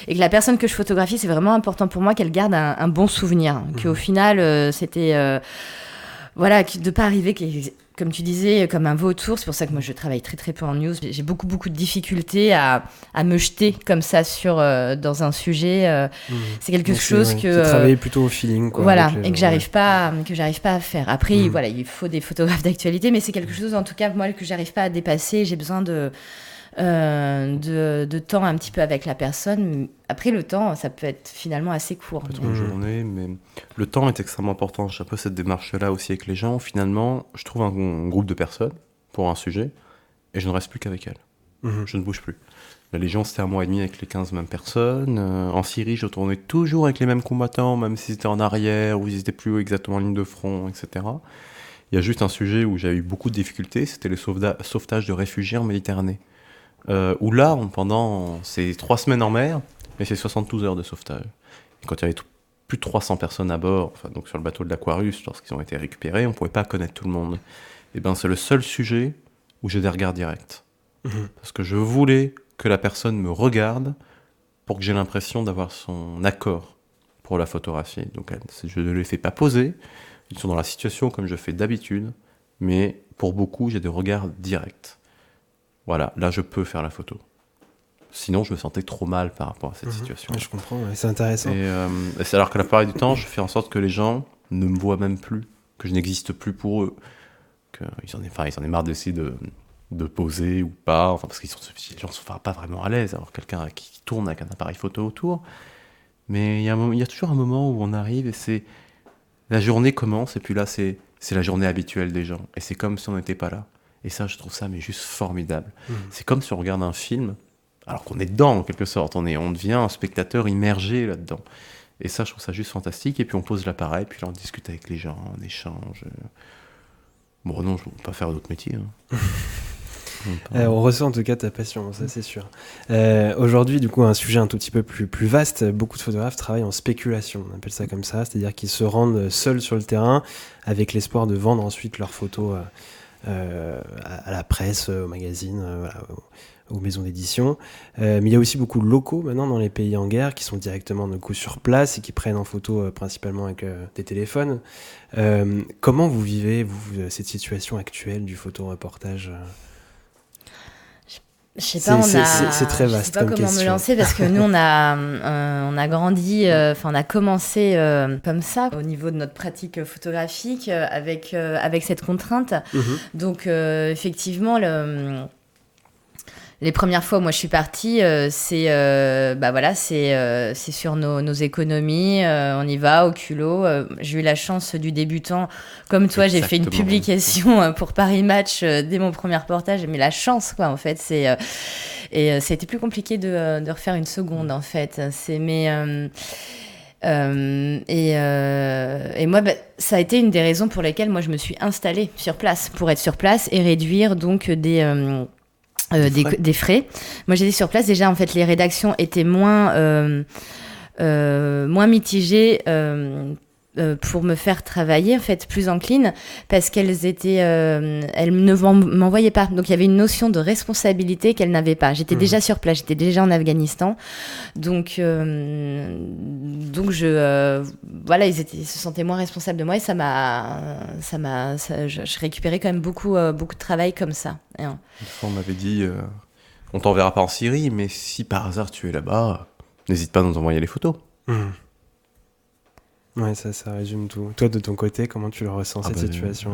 la personne que je photographie, c'est vraiment important pour moi qu'elle garde un bon souvenir, qu'au final, c'était... voilà, de ne pas arriver, comme tu disais, comme un vautour. C'est pour ça que moi, je travaille très, très peu en news. J'ai beaucoup, beaucoup de difficultés à me jeter comme ça dans un sujet. C'est quelque chose que... Tu travailles plutôt au feeling, quoi. Voilà, et que j'arrive pas à faire. Après, voilà, il faut des photographes d'actualité, mais c'est quelque chose, en tout cas, moi, que j'arrive pas à dépasser. J'ai besoin de temps un petit peu avec la personne. Après, le temps, ça peut être finalement assez court. Pas trop une journée, mais le temps est extrêmement important. J'ai un peu cette démarche-là aussi avec les gens. Finalement, je trouve un groupe de personnes pour un sujet et je ne reste plus qu'avec elles. Je ne bouge plus. La Légion, c'était 1 mois et demi avec les 15 mêmes personnes. En Syrie, je tournais toujours avec les mêmes combattants, même s'ils étaient en arrière ou ils n'étaient plus exactement en ligne de front, etc. Il y a juste un sujet où j'ai eu beaucoup de difficultés, c'était le sauvetage de réfugiés en Méditerranée. Où là, pendant ces 3 semaines en mer, mais c'est 72 heures de sauvetage. Et quand il y avait plus de 300 personnes à bord, donc sur le bateau de l'Aquarius, lorsqu'ils ont été récupérés, on ne pouvait pas connaître tout le monde. Et ben, c'est le seul sujet où j'ai des regards directs. Parce que je voulais que la personne me regarde pour que j'ai l'impression d'avoir son accord pour la photographie. Donc je ne les fais pas poser, ils sont dans la situation comme je fais d'habitude, mais pour beaucoup, j'ai des regards directs. Voilà, là je peux faire la photo. Sinon, je me sentais trop mal par rapport à cette situation. Je comprends, c'est intéressant. Et c'est alors que la plupart du temps, je fais en sorte que les gens ne me voient même plus, que je n'existe plus pour eux. Ils en aient marre d'essayer de poser ou pas, parce que les gens ne sont pas vraiment à l'aise. Alors quelqu'un qui tourne avec un appareil photo autour. Mais il y a toujours un moment où on arrive et la journée commence, et puis là, c'est la journée habituelle des gens. Et c'est comme si on n'était pas là. Et ça, je trouve ça juste formidable. C'est comme si on regarde un film, alors qu'on est dedans, en quelque sorte. On devient un spectateur immergé là-dedans. Et ça, je trouve ça juste fantastique. Et puis on pose l'appareil, puis là, on discute avec les gens, on échange. Bon, non, je ne veux pas faire d'autres métiers. On ressent en tout cas ta passion, ça c'est sûr. Aujourd'hui, du coup, un sujet un tout petit peu plus vaste. Beaucoup de photographes travaillent en spéculation, on appelle ça comme ça. C'est-à-dire qu'ils se rendent seuls sur le terrain avec l'espoir de vendre ensuite leurs photos à la presse, aux magazines, aux maisons d'édition. Mais il y a aussi beaucoup de locaux maintenant dans les pays en guerre qui sont directement de coup sur place et qui prennent en photo principalement avec des téléphones. Comment vous vivez cette situation actuelle du photoreportage Je sais pas, c'est très vaste. Je sais pas comment me lancer parce que nous on a grandi, on a commencé comme ça au niveau de notre pratique photographique avec cette contrainte. Donc effectivement les premières fois où moi je suis partie, c'est sur nos économies, on y va au culot. J'ai eu la chance du débutant, comme toi, j'ai fait une publication pour Paris Match dès mon premier reportage, mais la chance quoi en fait, et c'était plus compliqué de refaire une seconde en fait. Et moi, ça a été une des raisons pour lesquelles moi je me suis installée sur place, pour être sur place et réduire donc des frais. Moi, j'étais sur place. Déjà, en fait, les rédactions étaient moins mitigées pour me faire travailler, en fait, plus enclines, parce elles ne m'envoyaient pas. Donc, il y avait une notion de responsabilité qu'elles n'avaient pas. J'étais déjà sur place, j'étais déjà en Afghanistan. Donc ils se sentaient moins responsables de moi et je récupérais quand même beaucoup de travail comme ça. Une fois, on m'avait dit, on t'enverra pas en Syrie, mais si par hasard tu es là-bas, n'hésite pas à nous envoyer les photos. Ouais, ça résume tout. Toi, de ton côté, comment tu le ressens, cette situation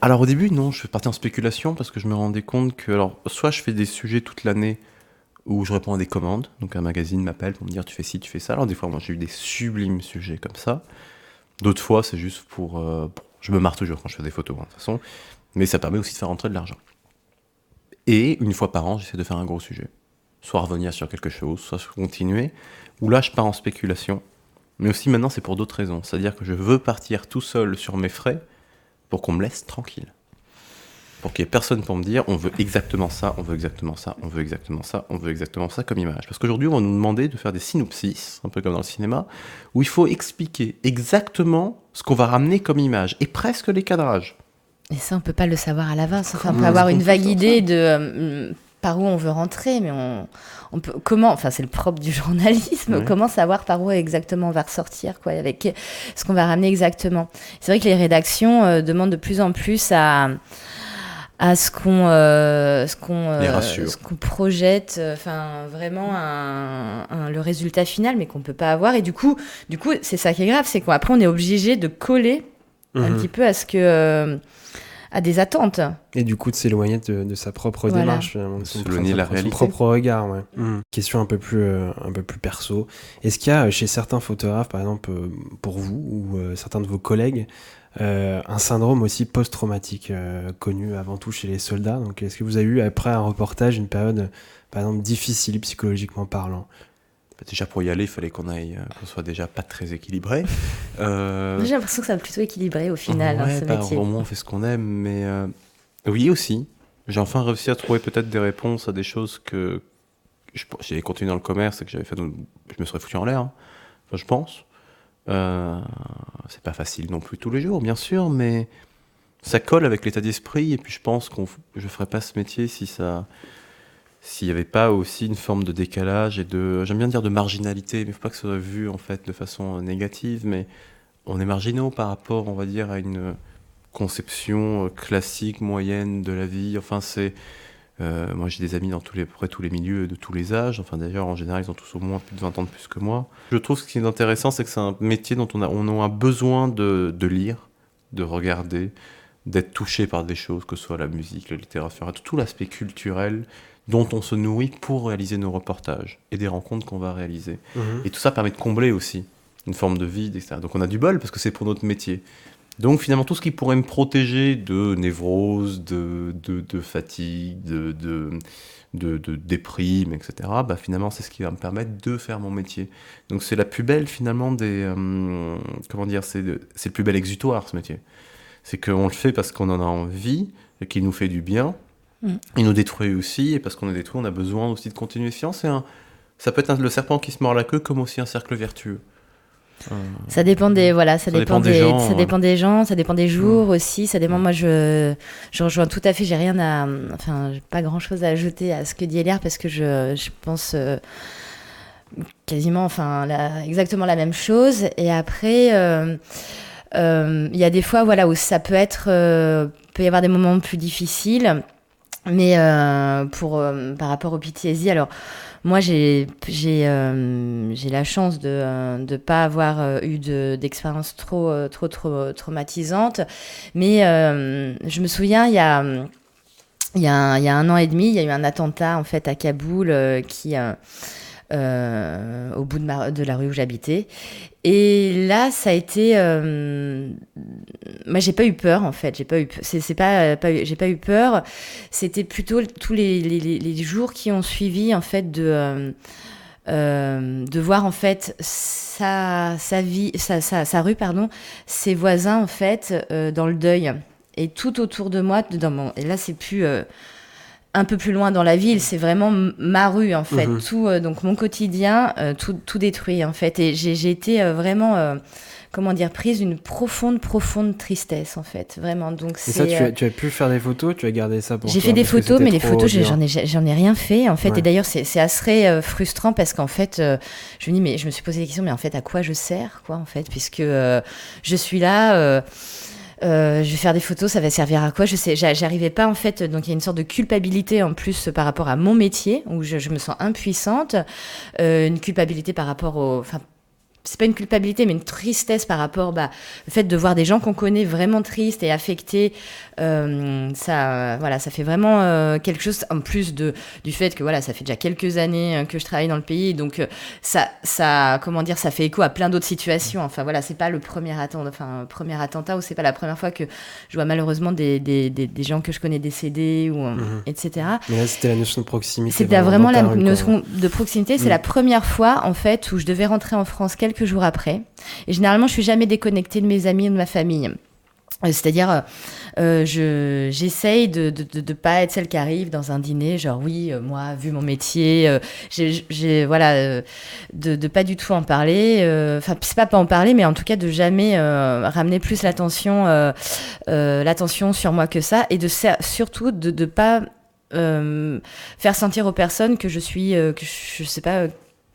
Alors au début, non, je partais en spéculation parce que je me rendais compte que, soit je fais des sujets toute l'année où je réponds à des commandes, donc un magazine m'appelle pour me dire tu fais ci, tu fais ça. Alors des fois, moi j'ai eu des sublimes sujets comme ça. D'autres fois, c'est juste je me marre toujours quand je fais des photos, de toute façon, mais ça permet aussi de faire rentrer de l'argent. Et une fois par an, j'essaie de faire un gros sujet. Soit revenir sur quelque chose, soit continuer, où là je pars en spéculation. Mais aussi maintenant, c'est pour d'autres raisons. C'est-à-dire que je veux partir tout seul sur mes frais pour qu'on me laisse tranquille. pour qu'il n'y ait personne pour me dire on veut exactement ça, on veut exactement ça, on veut exactement ça, on veut exactement ça comme image. Parce qu'aujourd'hui, on va nous demander de faire des synopsis, un peu comme dans le cinéma, où il faut expliquer exactement ce qu'on va ramener comme image, et presque les cadrages. Et ça, on peut pas le savoir à l'avance. Enfin, on peut avoir une vague idée de par où on veut rentrer, mais on peut comment. Enfin, c'est le propre du journalisme. Oui. Comment savoir par où exactement on va ressortir, quoi, avec ce qu'on va ramener exactement. C'est vrai que les rédactions demandent de plus en plus à ce qu'on projette, enfin vraiment le résultat final, mais qu'on peut pas avoir. Et du coup, c'est ça qui est grave, c'est qu'après on est obligé de coller un petit peu à des attentes. Et du coup, de s'éloigner de sa propre démarche, finalement. De s'éloigner de la réalité. Son propre regard, ouais. Question un peu plus perso. Est-ce qu'il y a, chez certains photographes, par exemple, pour vous, ou certains de vos collègues, un syndrome aussi post-traumatique connu avant tout chez les soldats? Donc, est-ce que vous avez eu, après un reportage, une période, par exemple, difficile psychologiquement parlant? Déjà, pour y aller, il fallait qu'on soit déjà pas très équilibré. J'ai l'impression que ça va plutôt équilibré au final, ce métier. Au moins, on fait ce qu'on aime, mais oui aussi. J'ai enfin réussi à trouver peut-être des réponses à des choses que j'ai continué dans le commerce et que j'avais fait, je me serais foutu en l'air. Hein. Enfin, je pense. C'est pas facile non plus tous les jours, bien sûr, mais ça colle avec l'état d'esprit. Et puis, je pense que je ferais pas ce métier s'il n'y avait pas aussi une forme de décalage et j'aime bien dire de marginalité, mais il ne faut pas que ça soit vu en fait de façon négative, mais on est marginaux par rapport, on va dire, à une conception classique, moyenne de la vie. Enfin, moi j'ai des amis dans à peu près tous les milieux, de tous les âges, enfin d'ailleurs en général ils ont tous au moins plus de 20 ans de plus que moi. Je trouve que ce qui est intéressant, c'est que c'est un métier dont on a besoin de lire, de regarder, d'être touché par des choses, que ce soit la musique, la littérature, tout l'aspect culturel dont on se nourrit pour réaliser nos reportages et des rencontres qu'on va réaliser. Et tout ça permet de combler aussi une forme de vide, etc. Donc on a du bol parce que c'est pour notre métier. Donc finalement, tout ce qui pourrait me protéger de névrose, de fatigue, de déprime, etc., bah finalement, c'est ce qui va me permettre de faire mon métier. Donc c'est la plus belle, finalement, c'est le plus bel exutoire, ce métier. C'est qu'on le fait parce qu'on en a envie et qu'il nous fait du bien. Il nous détruit aussi, et parce qu'on est détruit, on a besoin aussi de continuer. Ça peut être le serpent qui se mord la queue, comme aussi un cercle vertueux. Ça dépend des gens, ça dépend des jours aussi, ça dépend. Moi, je rejoins tout à fait. J'ai pas grand chose à ajouter à ce que dit Eliar, parce que je pense quasiment, exactement la même chose. Et après, il y a des fois, voilà, où ça peut y avoir des moments plus difficiles. Mais par rapport au PTSD, alors moi j'ai la chance de pas avoir eu d'expérience trop traumatisante, mais je me souviens il y a 1 an et demi, il y a eu un attentat en fait à Kaboul qui au bout de la rue où j'habitais. Et là, ça a été... moi, j'ai pas eu peur, en fait. J'ai pas eu peur. C'était plutôt tous les jours qui ont suivi, en fait, de voir, en fait, sa rue, ses voisins, en fait, dans le deuil. Et tout autour de moi, et là, c'est plus... un peu plus loin dans la ville, c'est vraiment ma rue en fait. Donc mon quotidien, tout détruit en fait. Et j'ai été vraiment, prise d'une profonde tristesse en fait, vraiment. Donc et ça, tu as pu faire des photos, tu as gardé ça pour toi? J'ai fait des photos, mais les photos, j'en ai rien fait en fait. Ouais. Et d'ailleurs, c'est assez frustrant parce qu'en fait, je me suis posé des questions, mais en fait, à quoi je sers, quoi, en fait, puisque je suis là. Je vais faire des photos, ça va servir à quoi? Je sais, j'arrivais pas en fait. Donc il y a une sorte de culpabilité en plus par rapport à mon métier où je me sens impuissante, une culpabilité par rapport c'est pas une culpabilité, mais une tristesse par rapport au fait de voir des gens qu'on connaît vraiment tristes et affectés. Ça fait vraiment quelque chose, en plus du fait que ça fait déjà quelques années que je travaille dans le pays, donc ça fait écho à plein d'autres situations. Enfin voilà, c'est pas le premier attentat, ou c'est pas la première fois que je vois malheureusement des gens que je connais décédés, ou etc. Mais là, c'était la notion de proximité. C'était vraiment la notion de proximité. C'est la première fois en fait où je devais rentrer en France quelques jours après. Et généralement, je suis jamais déconnectée de mes amis et de ma famille. C'est-à-dire, j'essaye de pas être celle qui arrive dans un dîner, genre oui, moi, vu mon métier, de pas du tout en parler. Enfin, c'est pas en parler, mais en tout cas de jamais ramener plus l'attention sur moi que ça, et surtout de pas faire sentir aux personnes que je suis, que je sais pas.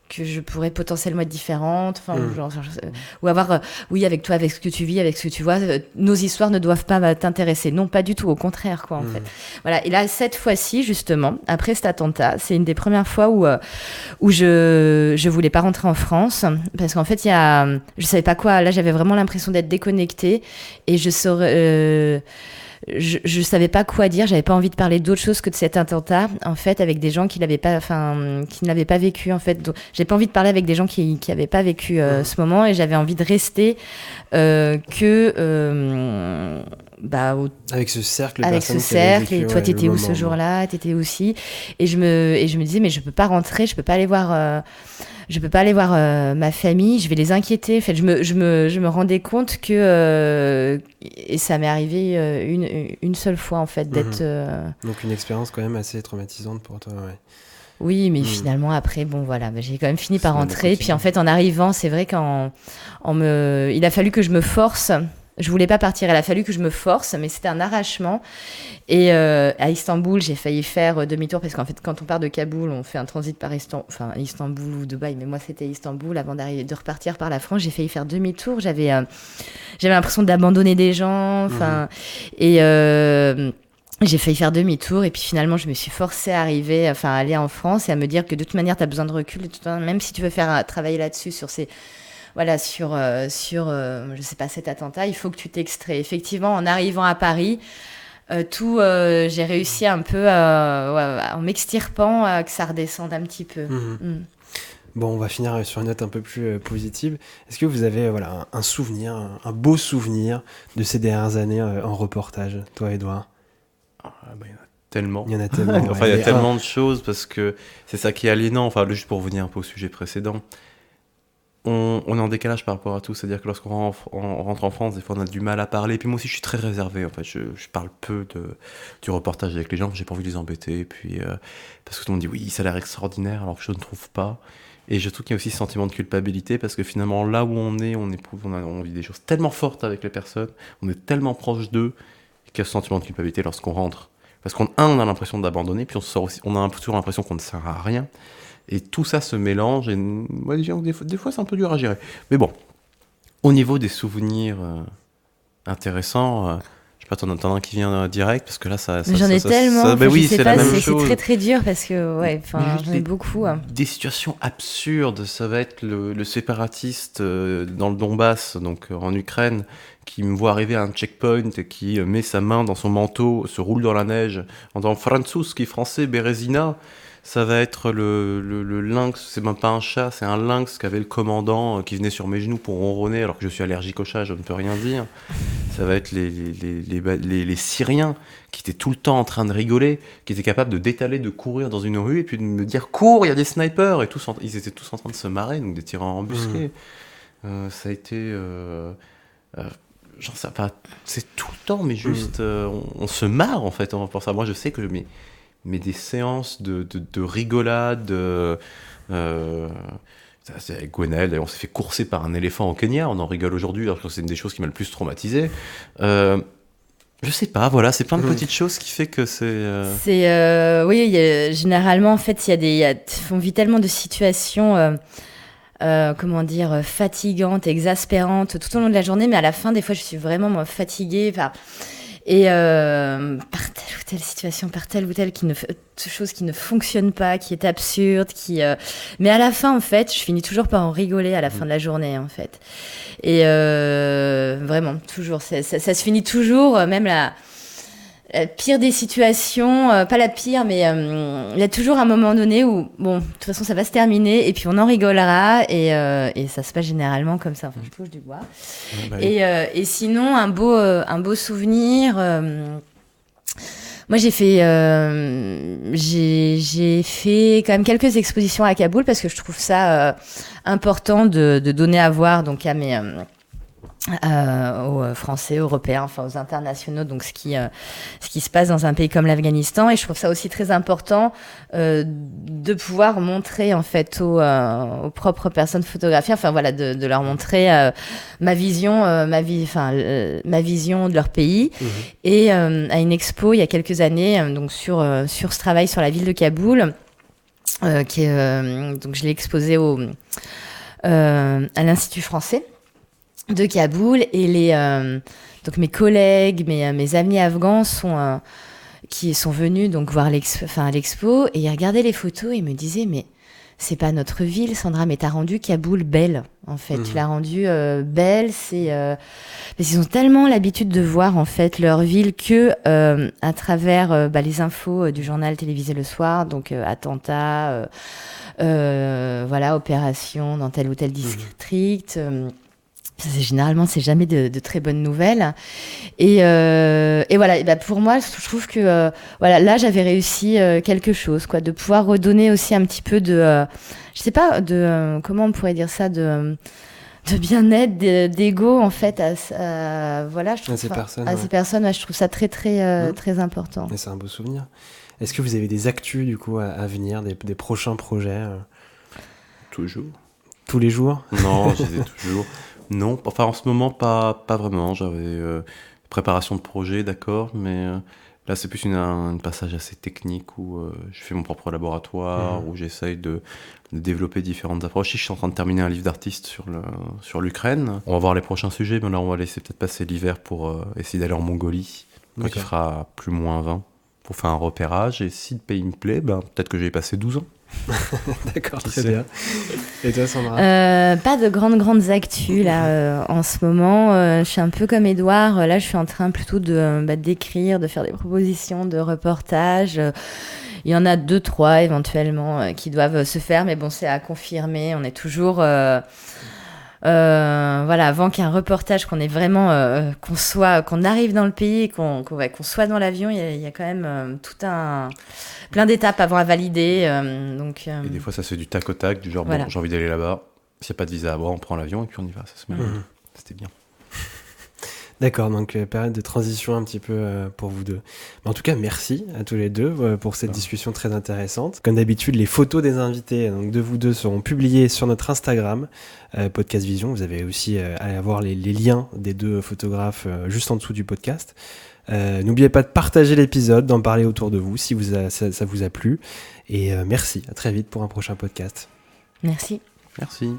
Que je pourrais potentiellement être différente, ou avoir, oui, avec toi, avec ce que tu vis, avec ce que tu vois, nos histoires ne doivent pas t'intéresser. Non, pas du tout, au contraire, quoi, en fait. Voilà. Et là, cette fois-ci, justement, après cet attentat, c'est une des premières fois où je voulais pas rentrer en France, parce qu'en fait, je savais pas quoi. Là, j'avais vraiment l'impression d'être déconnectée, et je savais pas quoi dire, j'avais pas envie de parler d'autre chose que de cet attentat, en fait, avec des gens qui ne l'avaient pas vécu, en fait. Donc, j'avais pas envie de parler avec des gens qui avaient pas vécu ce moment, et j'avais envie de rester avec ce cercle, et toi t'étais où ce jour-là, t'étais aussi, et je me disais, mais je peux pas rentrer, je peux pas aller voir ma famille, je vais les inquiéter. En fait, je me rendais compte que et ça m'est arrivé une seule fois, en fait, d'être. Donc une expérience quand même assez traumatisante pour toi, ouais. Oui, mais finalement après, bon voilà, j'ai quand même fini par rentrer. Puis en fait, en arrivant, c'est vrai il a fallu que je me force. Je voulais pas partir, il a fallu que je me force, mais c'était un arrachement. Et à Istanbul, j'ai failli faire demi-tour, parce qu'en fait, quand on part de Kaboul, on fait un transit par Istanbul ou Dubaï, mais moi c'était Istanbul. Avant de repartir par la France, j'ai failli faire demi-tour. J'avais l'impression d'abandonner des gens, et j'ai failli faire demi-tour, et puis finalement je me suis forcée à aller en France, et à me dire que de toute manière tu as besoin de recul, même si tu veux travailler là-dessus sur ces... Voilà, sur je sais pas, cet attentat, il faut que tu t'extrais. Effectivement, en arrivant à Paris, j'ai réussi un peu, en m'extirpant, que ça redescende un petit peu. Bon, on va finir sur une note un peu plus positive. Est-ce que vous avez un souvenir, un beau souvenir de ces dernières années en reportage, toi, Edouard ? Il y en a tellement. Il y en a tellement. Enfin, il y a tellement de choses, parce que c'est ça qui est aliénant. Enfin, juste pour revenir un peu au sujet précédent. On est en décalage par rapport à tout, c'est-à-dire que lorsqu'on rentre en France, des fois on a du mal à parler, et puis moi aussi je suis très réservé, en fait, je parle peu du reportage avec les gens, j'ai pas envie de les embêter, et puis, parce que tout le monde dit oui, ça a l'air extraordinaire, alors que je ne trouve pas, et je trouve qu'il y a aussi ce sentiment de culpabilité, parce que finalement là où on vit des choses tellement fortes avec les personnes, on est tellement proche d'eux, qu'il y a ce sentiment de culpabilité lorsqu'on rentre, parce qu'on a l'impression d'abandonner, puis on sort aussi, on a toujours l'impression qu'on ne sert à rien. Et tout ça se mélange, et ouais, des fois c'est un peu dur à gérer. Mais bon, au niveau des souvenirs intéressants, je sais pas, t'en as un qui vient direct, parce que là ça j'en ai tellement, oui, c'est la même chose. C'est très très dur, parce que j'en ai beaucoup. Des situations absurdes, ça va être le séparatiste dans le Donbass, donc en Ukraine, qui me voit arriver à un checkpoint et qui met sa main dans son manteau, se roule dans la neige, en disant Franzuski, français, Bérésina. Ça va être le lynx, c'est même pas un chat, c'est un lynx qu'avait le commandant qui venait sur mes genoux pour ronronner alors que je suis allergique au chat, je ne peux rien dire. Ça va être les Syriens qui étaient tout le temps en train de rigoler, qui étaient capables de détaler, de courir dans une rue et puis de me dire « Cours, il y a des snipers !» et ils étaient tous en train de se marrer, donc des tireurs embusqués. Ça a été... j'en sais pas, c'est tout le temps, mais juste... on se marre en fait pour ça. Moi je sais que... Mais des séances de rigolade, c'est avec Gwenelle, on s'est fait courser par un éléphant au Kenya, on en rigole aujourd'hui, alors que c'est une des choses qui m'a le plus traumatisé. Je sais pas, voilà, c'est plein de petites choses qui fait que c'est... Oui, généralement, en fait, on vit tellement de situations... fatigantes, exaspérantes tout au long de la journée, mais à la fin, des fois, je suis vraiment fatiguée par telle ou telle situation, par telle ou telle chose qui ne fonctionne pas, qui est absurde, mais à la fin, en fait, je finis toujours par en rigoler à la fin de la journée, en fait. Et vraiment, toujours, ça se finit toujours, même la pire des situations, pas la pire, mais il y a toujours un moment donné où, bon, de toute façon, ça va se terminer, et puis on en rigolera, et ça se passe généralement comme ça. Enfin, je touche du bois. Et sinon, un beau souvenir. Moi, j'ai fait quand même quelques expositions à Kaboul, parce que je trouve ça important de donner à voir donc aux Français, Européens, enfin aux internationaux, donc ce qui se passe dans un pays comme l'Afghanistan. Et je trouve ça aussi très important de pouvoir montrer en fait aux propres personnes photographiées, enfin voilà, de leur montrer ma vision de leur pays. Et à une expo il y a quelques années, donc sur ce travail sur la ville de Kaboul, donc je l'ai exposé à l'Institut français de Kaboul, et donc mes collègues, mes amis afghans qui sont venus donc voir à l'expo, et ils regardaient les photos et ils me disaient mais c'est pas notre ville, Sandra, mais t'as rendu Kaboul belle en fait. Tu l'as rendue belle, parce qu'ils ont tellement l'habitude de voir en fait leur ville que à travers les infos du journal télévisé le soir, donc attentats, opérations dans tel ou tel district. Généralement, c'est jamais de très bonnes nouvelles. Et voilà. Et pour moi, je trouve que là, j'avais réussi quelque chose, quoi, de pouvoir redonner aussi un petit peu je sais pas, comment on pourrait dire ça, de bien-être, d'ego en fait je trouve ces personnes. Ouais, je trouve ça très très très important. Et c'est un beau souvenir. Est-ce que vous avez des actus du coup à venir, des prochains projets Toujours. Tous les jours? Non, je disais toujours. Non, enfin en ce moment pas vraiment. J'avais préparation de projet, d'accord, mais là c'est plus un passage assez technique où je fais mon propre laboratoire, où j'essaye de développer différentes approches. Je suis en train de terminer un livre d'artiste sur l'Ukraine. On va voir les prochains sujets, mais là on va laisser peut-être passer l'hiver pour essayer d'aller en Mongolie, quand il fera plus moins 20, pour faire un repérage. Et si le pays me plaît, peut-être que je vais y passer 12 ans. D'accord, très bien. Et toi, Sandra? Pas de grandes actus là en ce moment. Je suis un peu comme Édouard. Là, je suis en train plutôt d'écrire, de faire des propositions de reportages. Il y en a 2-3 éventuellement qui doivent se faire, mais bon, c'est à confirmer. On est toujours avant qu'un reportage, qu'on ait vraiment qu'on arrive dans le pays, qu'on soit dans l'avion, il y a quand même plein d'étapes avant à valider. Et des fois, ça se fait du tac au tac, du genre, voilà. Bon, j'ai envie d'aller là-bas. S'il n'y a pas de visa à avoir, on prend l'avion et puis on y va. Ça se met. C'était bien. D'accord, donc période de transition un petit peu pour vous deux. Mais en tout cas, merci à tous les deux pour cette discussion très intéressante. Comme d'habitude, les photos des invités donc de vous deux seront publiées sur notre Instagram, Podcast Vision. Vous avez aussi à avoir les liens des deux photographes juste en dessous du podcast. N'oubliez pas de partager l'épisode, d'en parler autour de vous si ça vous a plu. Et merci, à très vite pour un prochain podcast. Merci. Merci.